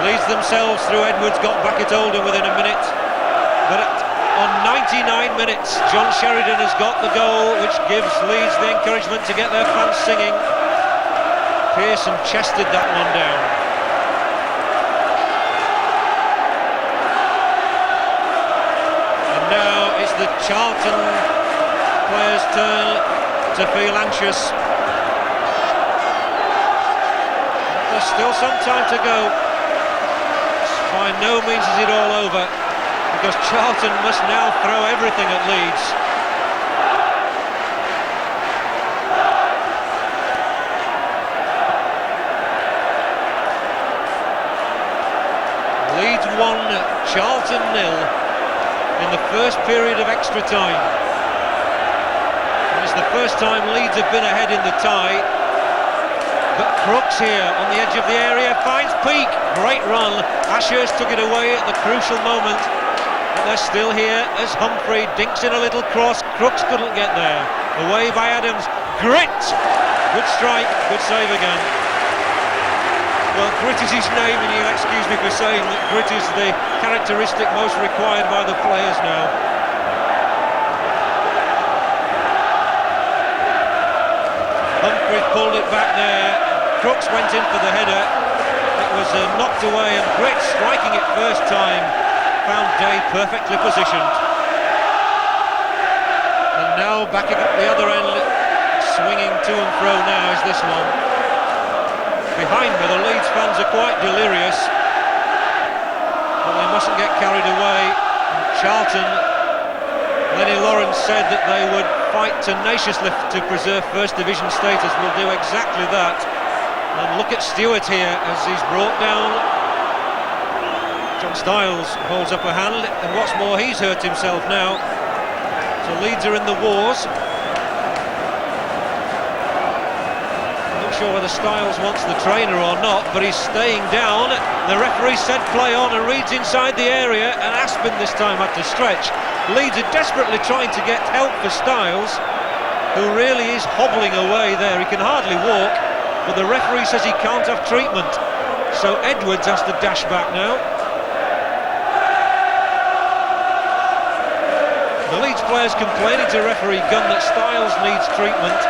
Leeds themselves, through Edwards, got back at Oldham within a minute. But on 99 minutes, John Sheridan has got the goal, which gives Leeds the encouragement to get their fans singing. Pearson chested that one down. And now it's the Charlton players' turn to feel anxious. There's still some time to go. By no means is it all over, because Charlton must now throw everything at Leeds. Leeds 1, Charlton 0 in the first period of extra time. And it's the first time Leeds have been ahead in the tie. But Crooks here on the edge of the area finds Peake. Great run. Ashurst took it away at the crucial moment. But they're still here as Humphrey dinks in a little cross. Crooks couldn't get there. Away by Adams. Gritt! Good strike, good save again. Well, Gritt is his name, and you'll excuse me for saying that Gritt is the characteristic most required by the players now. Humphrey pulled it back there. Crooks went in for the header. It was knocked away, and Gritt, striking it first time, found Day perfectly positioned. And now back at the other end, swinging to and fro now is this one. Behind me, the Leeds fans are quite delirious, but they mustn't get carried away. And Charlton, Lenny Lawrence said that they would fight tenaciously to preserve First Division status. Will do exactly that. And look at Stewart here as he's brought down. John Stiles holds up a hand, and what's more, he's hurt himself now. So Leeds are in the wars. Sure whether Stiles wants the trainer or not, but he's staying down. The referee said play on, and Reid's inside the area, and Aspin this time had to stretch. Leeds are desperately trying to get help for Stiles, who really is hobbling away there. He can hardly walk, but the referee says he can't have treatment, so Edwards has to dash back now. The Leeds players complaining to referee Gunn that Stiles needs treatment.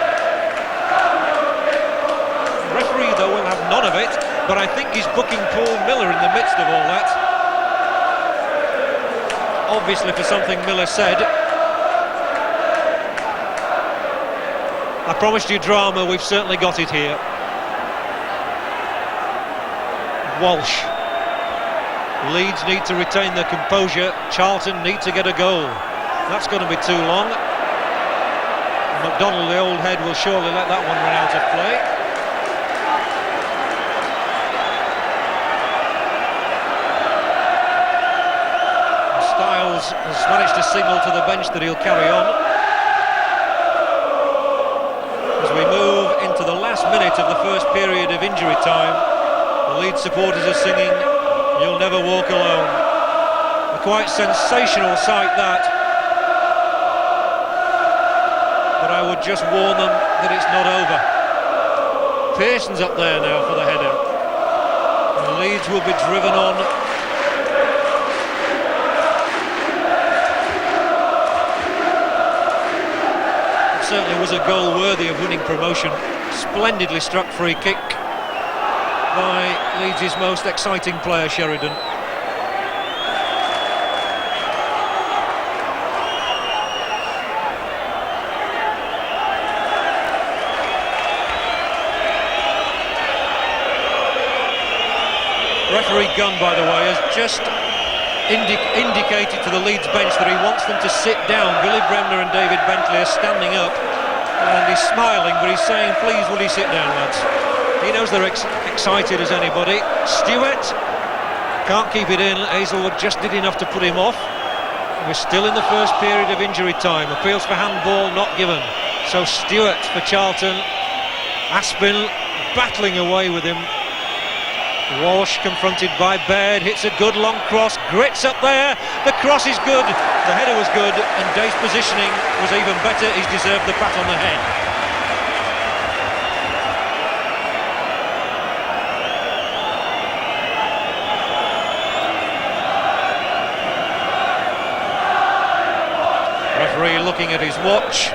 Referee, though, will have none of it, but I think he's booking Paul Miller in the midst of all that. Obviously for something Miller said. I promised you drama, we've certainly got it here. Walsh. Leeds need to retain their composure. Charlton need to get a goal. That's going to be too long. McDonald, the old head, will surely let that one run out of play. Has managed to signal to the bench that he'll carry on. As we move into the last minute of the first period of injury time, the Leeds supporters are singing "You'll Never Walk Alone." A quite sensational sight that, but I would just warn them that it's not over. Pearson's up there now for the header, and Leeds will be driven on. Certainly was a goal worthy of winning promotion. Splendidly struck free kick by Leeds' most exciting player, Sheridan. Referee Gunn, by the way, has just indicated to the Leeds bench that he wants them to sit down. Billy Bremner and David Bentley are standing up, and he's smiling, but he's saying, please will you sit down, lads. He knows they're excited as anybody. Stewart can't keep it in. Aizlewood just did enough to put him off. We're still in the first period of injury time. Appeals for handball not given. So Stewart for Charlton. Aspin battling away with him. Walsh confronted by Baird, hits a good long cross. Gritt's up there, the cross is good, the header was good, and Day's positioning was even better. He's deserved the pat on the head. Referee looking at his watch.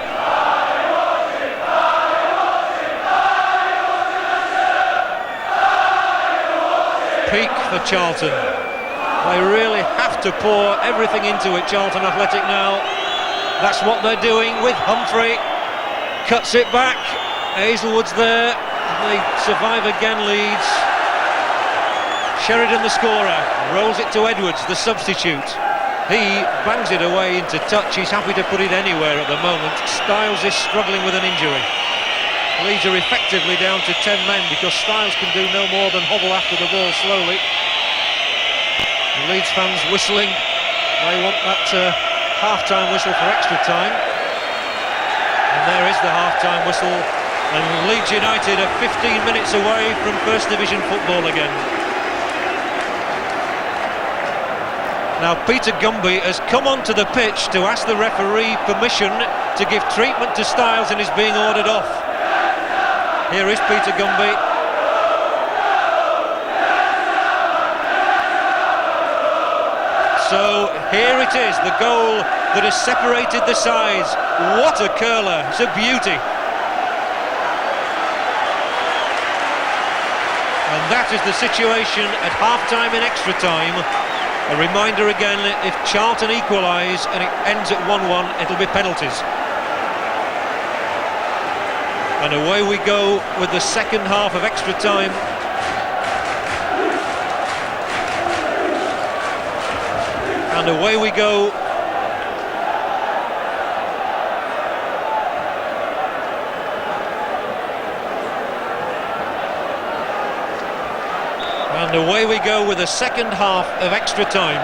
Peake for Charlton. They really have to pour everything into it, Charlton Athletic now. That's what they're doing with Humphrey. Cuts it back. Aizlewood's there. They survive again, Leeds. Sheridan, the scorer, rolls it to Edwards, the substitute. He bangs it away into touch. He's happy to put it anywhere at the moment. Stiles is struggling with an injury. Leeds are effectively down to 10 men because Stiles can do no more than hobble after the ball slowly. The Leeds fans whistling. They want that half-time whistle for extra time. And there is the half-time whistle. And Leeds United are 15 minutes away from First Division football again. Now Peter Gumby has come onto the pitch to ask the referee permission to give treatment to Stiles and is being ordered off. Here is Peter Gumby. So here it is, the goal that has separated the sides. What a curler, it's a beauty. And that is the situation at half-time in extra time. A reminder again, if Charlton equalise and it ends at 1-1, it'll be penalties. And away we go with the second half of extra time. And away we go. And away we go with the second half of extra time.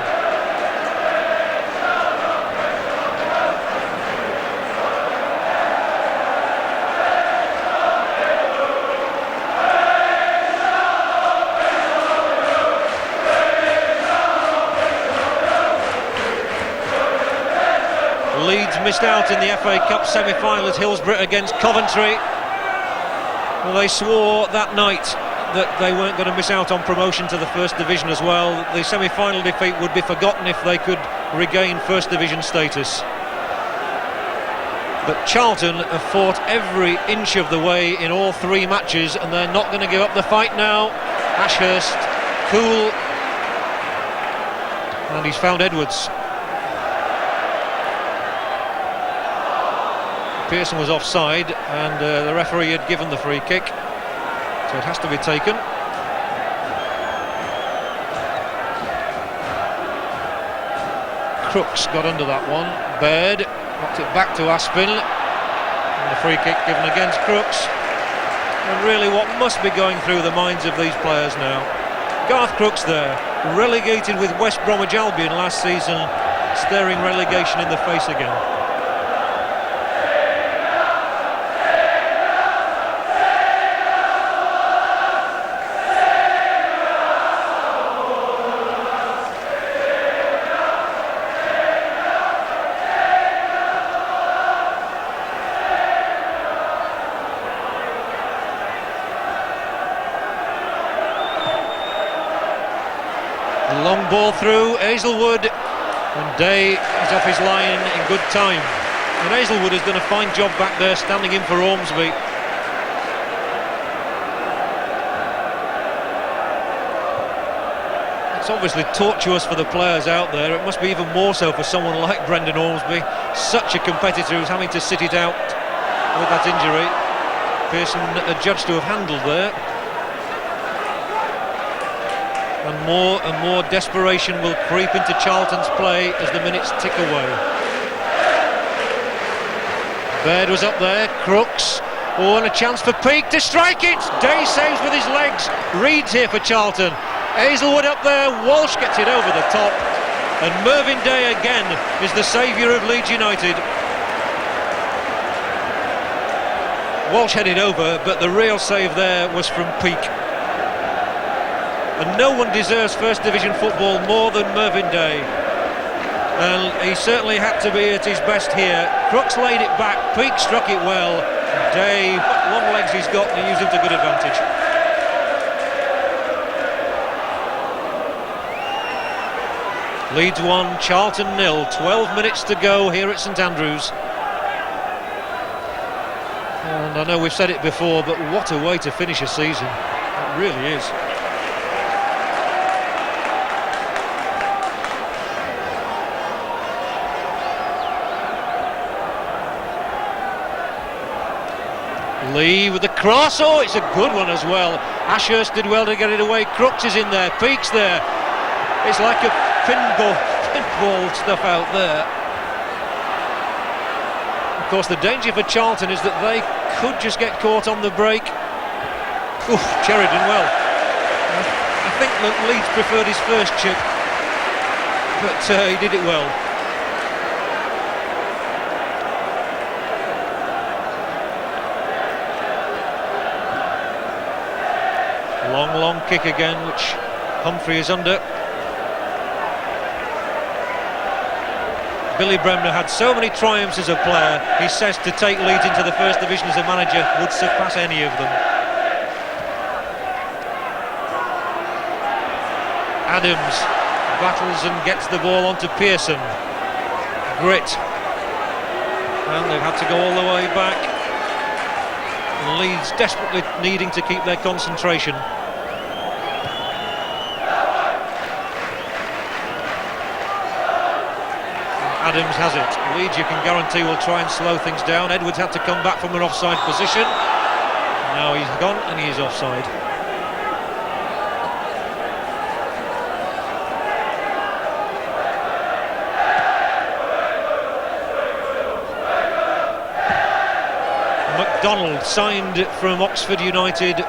Leeds missed out in the FA Cup semi-final at Hillsborough against Coventry. Well, they swore that night that they weren't going to miss out on promotion to the First Division as well. The semi-final defeat would be forgotten if they could regain First Division status. But Charlton have fought every inch of the way in all three matches, and they're not going to give up the fight now. Ashurst, cool, and he's found Edwards. Pearson was offside, and the referee had given the free kick, so it has to be taken. Crooks got under that one. Baird knocked it back to Aspin, and the free kick given against Crooks. And really what must be going through the minds of these players now. Garth Crooks there, relegated with West Bromwich Albion last season, staring relegation in the face again. Long ball through, Aizlewood, and Day is off his line in good time. And Aizlewood has done a fine job back there, standing in for Ormsby. It's obviously tortuous for the players out there. It must be even more so for someone like Brendan Ormsby, such a competitor who's having to sit it out with that injury. Pearson adjudged to have handled there. And more desperation will creep into Charlton's play as the minutes tick away. Baird was up there, Crooks. Oh, and a chance for Peake to strike it. Day saves with his legs. Reid's here for Charlton. Aizlewood up there, Walsh gets it over the top. And Mervyn Day again is the saviour of Leeds United. Walsh headed over, but the real save there was from Peake. And no one deserves First Division football more than Mervyn Day. And he certainly had to be at his best here. Crooks laid it back, Peake struck it well. Day, what long legs he's got, and he used him to good advantage. Leeds 1, Charlton 0, 12 minutes to go here at St Andrews. And I know we've said it before, but what a way to finish a season. It really is. Lee with the cross, oh, it's a good one as well. Ashurst did well to get it away. Crooks is in there, Peake's there. It's like a pinball stuff out there. Of course, the danger for Charlton is that they could just get caught on the break. Oof, Sheridan, well, I think that Leeds preferred his first chip, but he did it well. Long kick again, which Humphrey is under. Billy Bremner had so many triumphs as a player. He says to take Leeds into the First Division as a manager would surpass any of them. Adams battles and gets the ball onto Pearson. Gritt. And they've had to go all the way back. Leeds desperately needing to keep their concentration. Adams has it. Leeds, you can guarantee, will try and slow things down. Edwards had to come back from an offside position. Now he's gone and he is offside. McDonald signed from Oxford United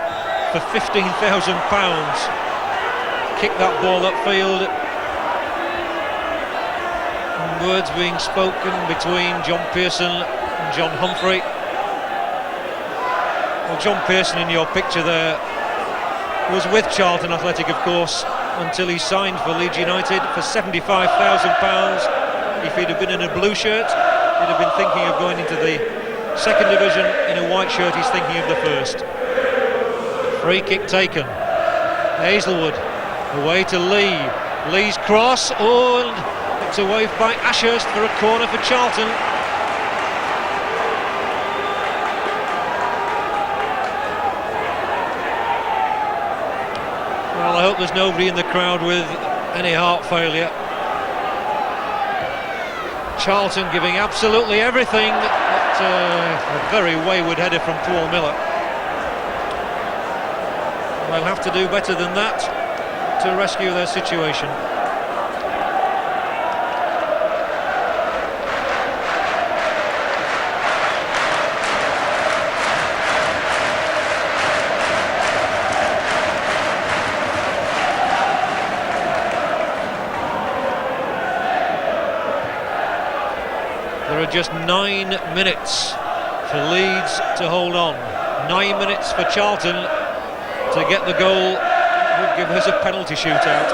for £15,000. Kicked that ball upfield. Words being spoken between John Pearson and John Humphrey. Well, John Pearson in your picture there was with Charlton Athletic, of course, until he signed for Leeds United for £75,000. If he'd have been in a blue shirt, he'd have been thinking of going into the second division. In a white shirt, he's thinking of the first. Free kick taken. Aizlewood away to Lee. Lee's cross. Oh, and it's away by Ashurst for a corner for Charlton. Well, I hope there's nobody in the crowd with any heart failure. Charlton giving absolutely everything, but a very wayward header from Paul Miller. They'll have to do better than that to rescue their situation. There are just 9 minutes for Leeds to hold on. 9 minutes for Charlton to get the goal. Would give us a penalty shootout.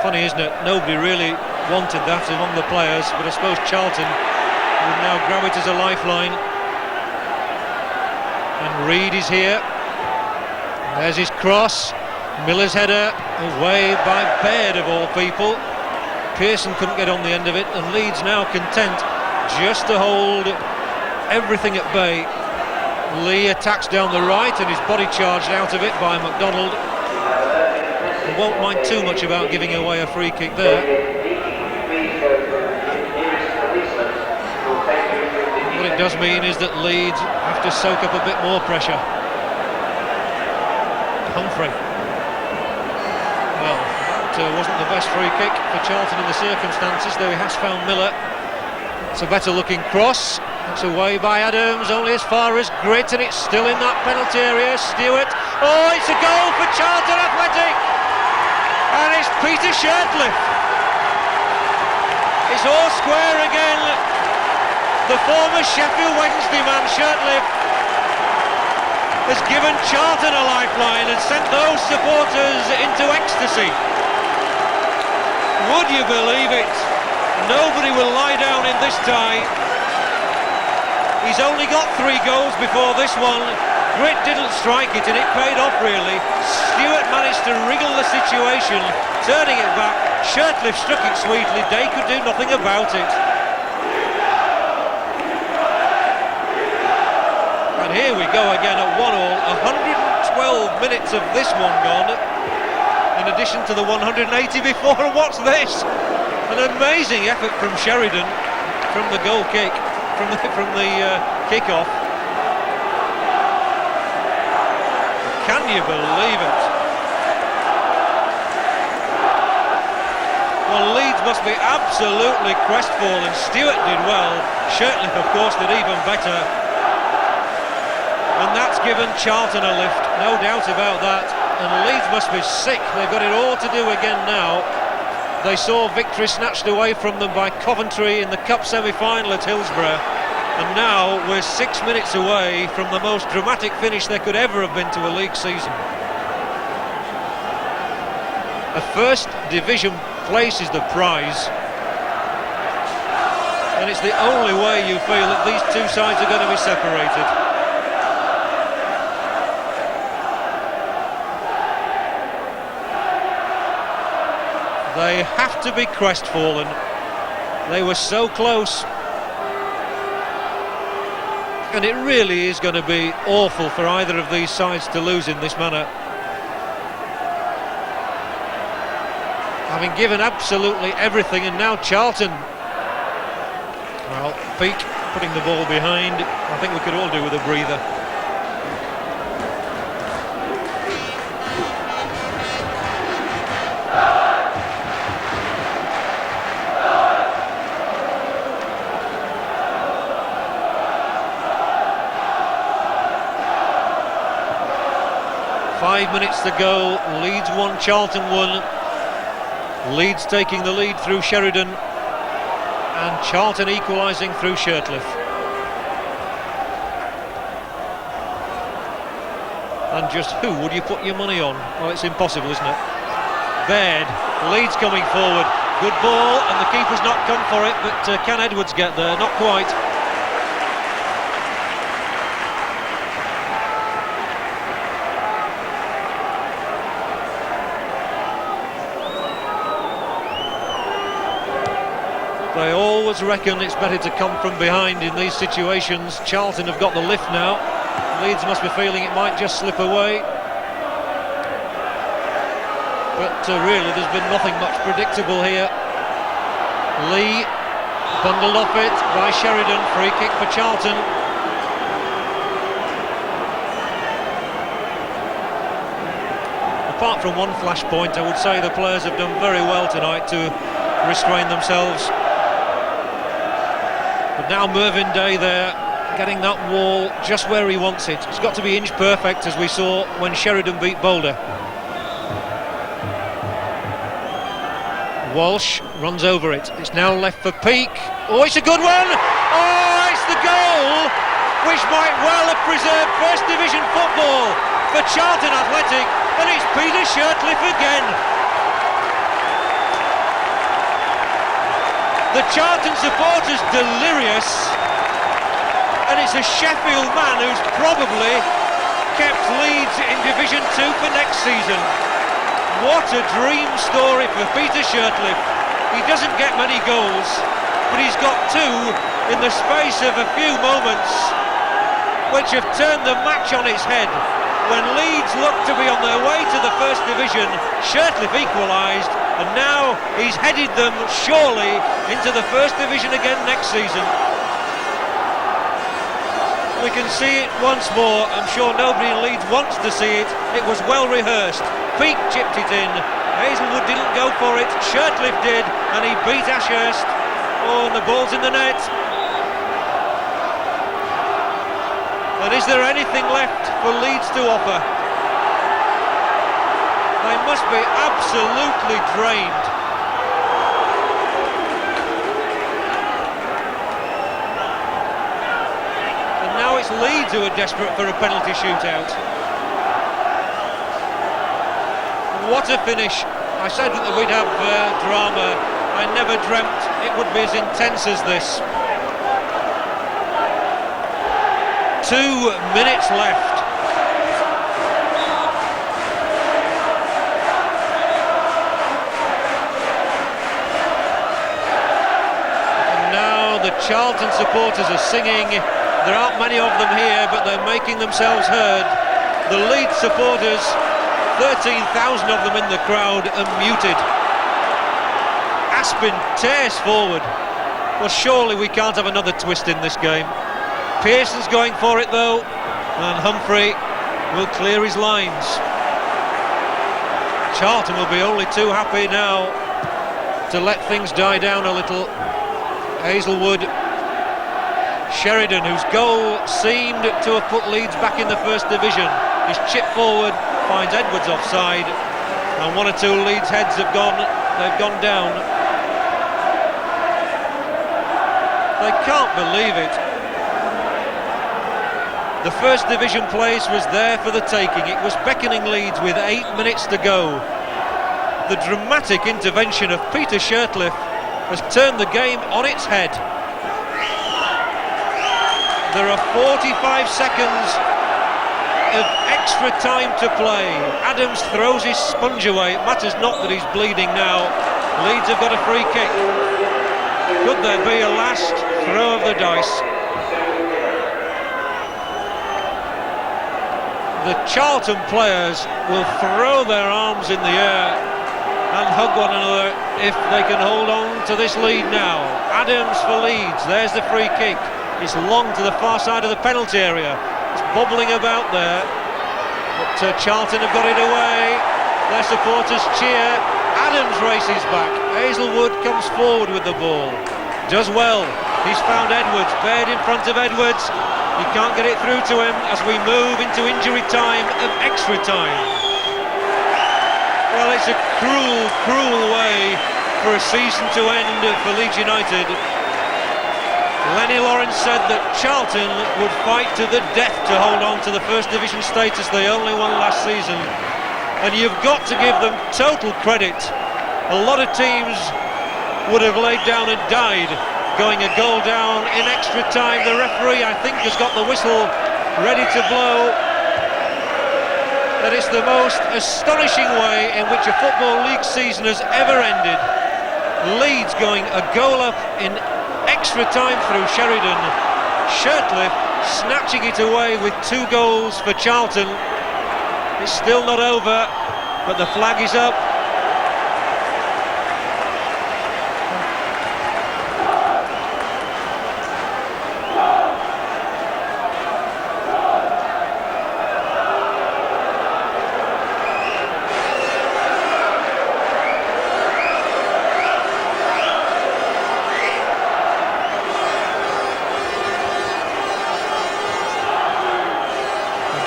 Funny, isn't it? Nobody really wanted that among the players, but I suppose Charlton would now grab it as a lifeline. And Reid is here. There's his cross. Miller's header away by Baird, of all people. Pearson couldn't get on the end of it, and Leeds now content just to hold everything at bay. Lee attacks down the right and his body charged out of it by McDonald. He won't mind too much about giving away a free kick there. What it does mean is that Leeds have to soak up a bit more pressure. Humphrey. Well, that wasn't the best free kick for Charlton in the circumstances, though he has found Miller. It's a better looking cross. It's away by Adams, only as far as Gritt, and it's still in that penalty area. Stewart. Oh, it's a goal for Charlton Athletic! And it's Peter Shirtliff. It's all square again. The former Sheffield Wednesday man, Shirtliff, has given Charlton a lifeline and sent those supporters into ecstasy. Would you believe it? Nobody will lie down in this tie. He's only got 3 goals before this one. Gritt didn't strike it and it paid off really. Stewart managed to wriggle the situation, turning it back. Shirtliff struck it sweetly. They could do nothing about it. And here we go again at 1-1. 112 minutes of this one gone, in addition to the 180 before. And what's this? An amazing effort from Sheridan from the goal kick, from the kick-off. Can you believe it? Well, Leeds must be absolutely crestfallen. Stewart did well. Shirtliff, of course, did even better. And that's given Charlton a lift, no doubt about that. And Leeds must be sick. They've got it all to do again now. They saw victory snatched away from them by Coventry in the Cup semi-final at Hillsborough. And now we're 6 minutes away from the most dramatic finish there could ever have been to a league season. A first division place is the prize, and it's the only way you feel that these two sides are going to be separated. They have to be crestfallen. They were so close. And it really is going to be awful for either of these sides to lose in this manner. Having given absolutely everything, and now Charlton. Well, Peake putting the ball behind. I think we could all do with a breather. Five minutes to go. Leeds 1, Charlton 1. Leeds taking the lead through Sheridan, and Charlton equalising through Shirtliff. And just who would you put your money on? Well, it's impossible, isn't it? Baird, Leeds coming forward. Good ball, and the keeper's not come for it, but can Edwards get there? Not quite. They always reckon it's better to come from behind in these situations. Charlton have got the lift now. Leeds must be feeling it might just slip away. But really there's been nothing much predictable here. Lee bundled off it by Sheridan. Free kick for Charlton. Apart from one flashpoint, I would say the players have done very well tonight to restrain themselves. But now Mervyn Day there, getting that wall just where he wants it. It's got to be inch perfect, as we saw when Sheridan beat Boulder. Walsh runs over it. It's now left for Peake. Oh, it's a good one! Oh, it's the goal which might well have preserved First Division football for Charlton Athletic, and it's Peter Shirtliff again. The Charlton supporters delirious, and it's a Sheffield man who's probably kept Leeds in Division 2 for next season. What a dream story for Peter Shirtliff. He doesn't get many goals, but he's got two in the space of a few moments, which have turned the match on its head. When Leeds looked to be on their way to the First Division, Shirtliff equalised, and now he's headed them surely into the First Division again next season. We can see it once more. I'm sure nobody in Leeds wants to see it. It was well rehearsed. Peake chipped it in. Aizlewood didn't go for it. Shirtliff did, and he beat Ashurst. Oh, and the ball's in the net. And is there anything left for Leeds to offer? They must be absolutely drained. And now it's Leeds who are desperate for a penalty shootout. What a finish. I said that we'd have drama. I never dreamt it would be as intense as this. 2 minutes left. And now the Charlton supporters are singing. There aren't many of them here, but they're making themselves heard. The Leeds supporters, 13,000 of them in the crowd, are muted. Aspin tears forward. Well, surely we can't have another twist in this game. Pearson's going for it though, and Humphrey will clear his lines. Charlton will be only too happy now to let things die down a little. Aizlewood, Sheridan, whose goal seemed to have put Leeds back in the First Division, is chipped forward, finds Edwards offside, and one or two Leeds heads have gone down. They can't believe it. The First Division place was there for the taking. It was beckoning Leeds with 8 minutes to go. The dramatic intervention of Peter Shirtliff has turned the game on its head. There are 45 seconds of extra time to play. Adams throws his sponge away. It matters not that he's bleeding now. Leeds have got a free kick. Could there be a last throw of the dice? The Charlton players will throw their arms in the air and hug one another if they can hold on to this lead now. Adams for Leeds, there's the free kick. It's long to the far side of the penalty area. It's bobbling about there, but Charlton have got it away. Their supporters cheer. Adams races back. Aizlewood comes forward with the ball. Does well. He's found Edwards. Baird in front of Edwards. He can't get it through to him as we move into injury time of extra time. Well, it's a cruel, cruel way for a season to end for Leeds United. Lenny Lawrence said that Charlton would fight to the death to hold on to the First Division status they only won last season. And you've got to give them total credit. A lot of teams would have laid down and died going a goal down in extra time. The referee, I think, has got the whistle ready to blow. That is the most astonishing way in which a Football League season has ever ended. Leeds going a goal up in extra time through Sheridan. Shirtliff snatching it away with 2 goals for Charlton. It's still not over, but the flag is up.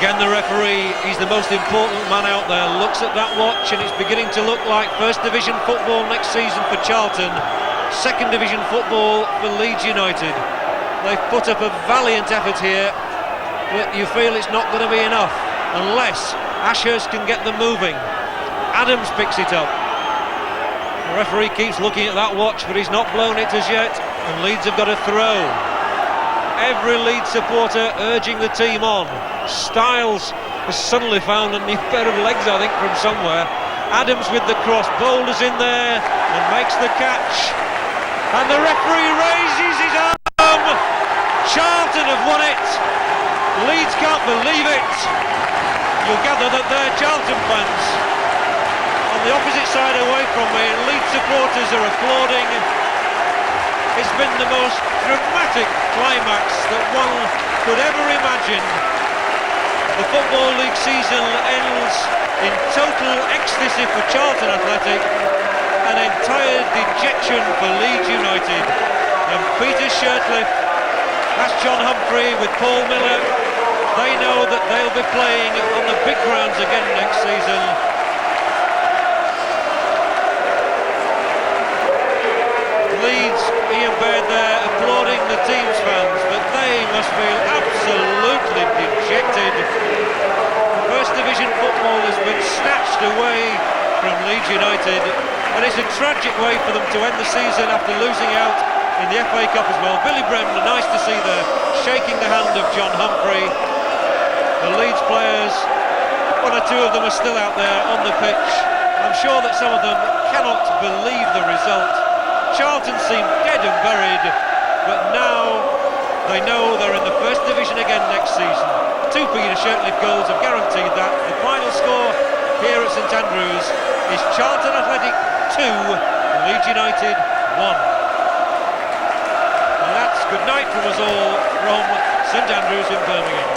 Again, the referee, he's the most important man out there, looks at that watch and it's beginning to look like First Division football next season for Charlton, Second Division football for Leeds United. They've put up a valiant effort here, but you feel it's not going to be enough unless Ashurst can get them moving. Adams picks it up. The referee keeps looking at that watch, but he's not blown it as yet, and Leeds have got a throw. Every Leeds supporter urging the team on. Stiles has suddenly found a new pair of legs, I think, from somewhere. Adams with the cross, boulders in there and makes the catch. And the referee raises his arm. Charlton have won it. Leeds can't believe it. You'll gather that they're Charlton fans on the opposite side away from me, and Leeds supporters are applauding. It's been the most dramatic climax that one could ever imagine. The Football League season ends in total ecstasy for Charlton Athletic, an entire dejection for Leeds United. And Peter Shirtliff, that's John Humphrey with Paul Miller. They know that they'll be playing on the big grounds again next season. Leeds, Ian Baird there applauding the team's fans, but they must feel absolutely dejected. First Division football has been snatched away from Leeds United, and it's a tragic way for them to end the season after losing out in the FA Cup as well. Billy Bremner, nice to see there, shaking the hand of John Humphrey. The Leeds players, 1 or 2 of them are still out there on the pitch. I'm sure that some of them cannot believe the result. Charlton seem dead and buried, but now they know they're in the First Division again next season. 2 Peter Shirtliff goals have guaranteed that. The final score here at St Andrews is Charlton Athletic 2, Leeds United 1. And that's good night from us all from St Andrews in Birmingham.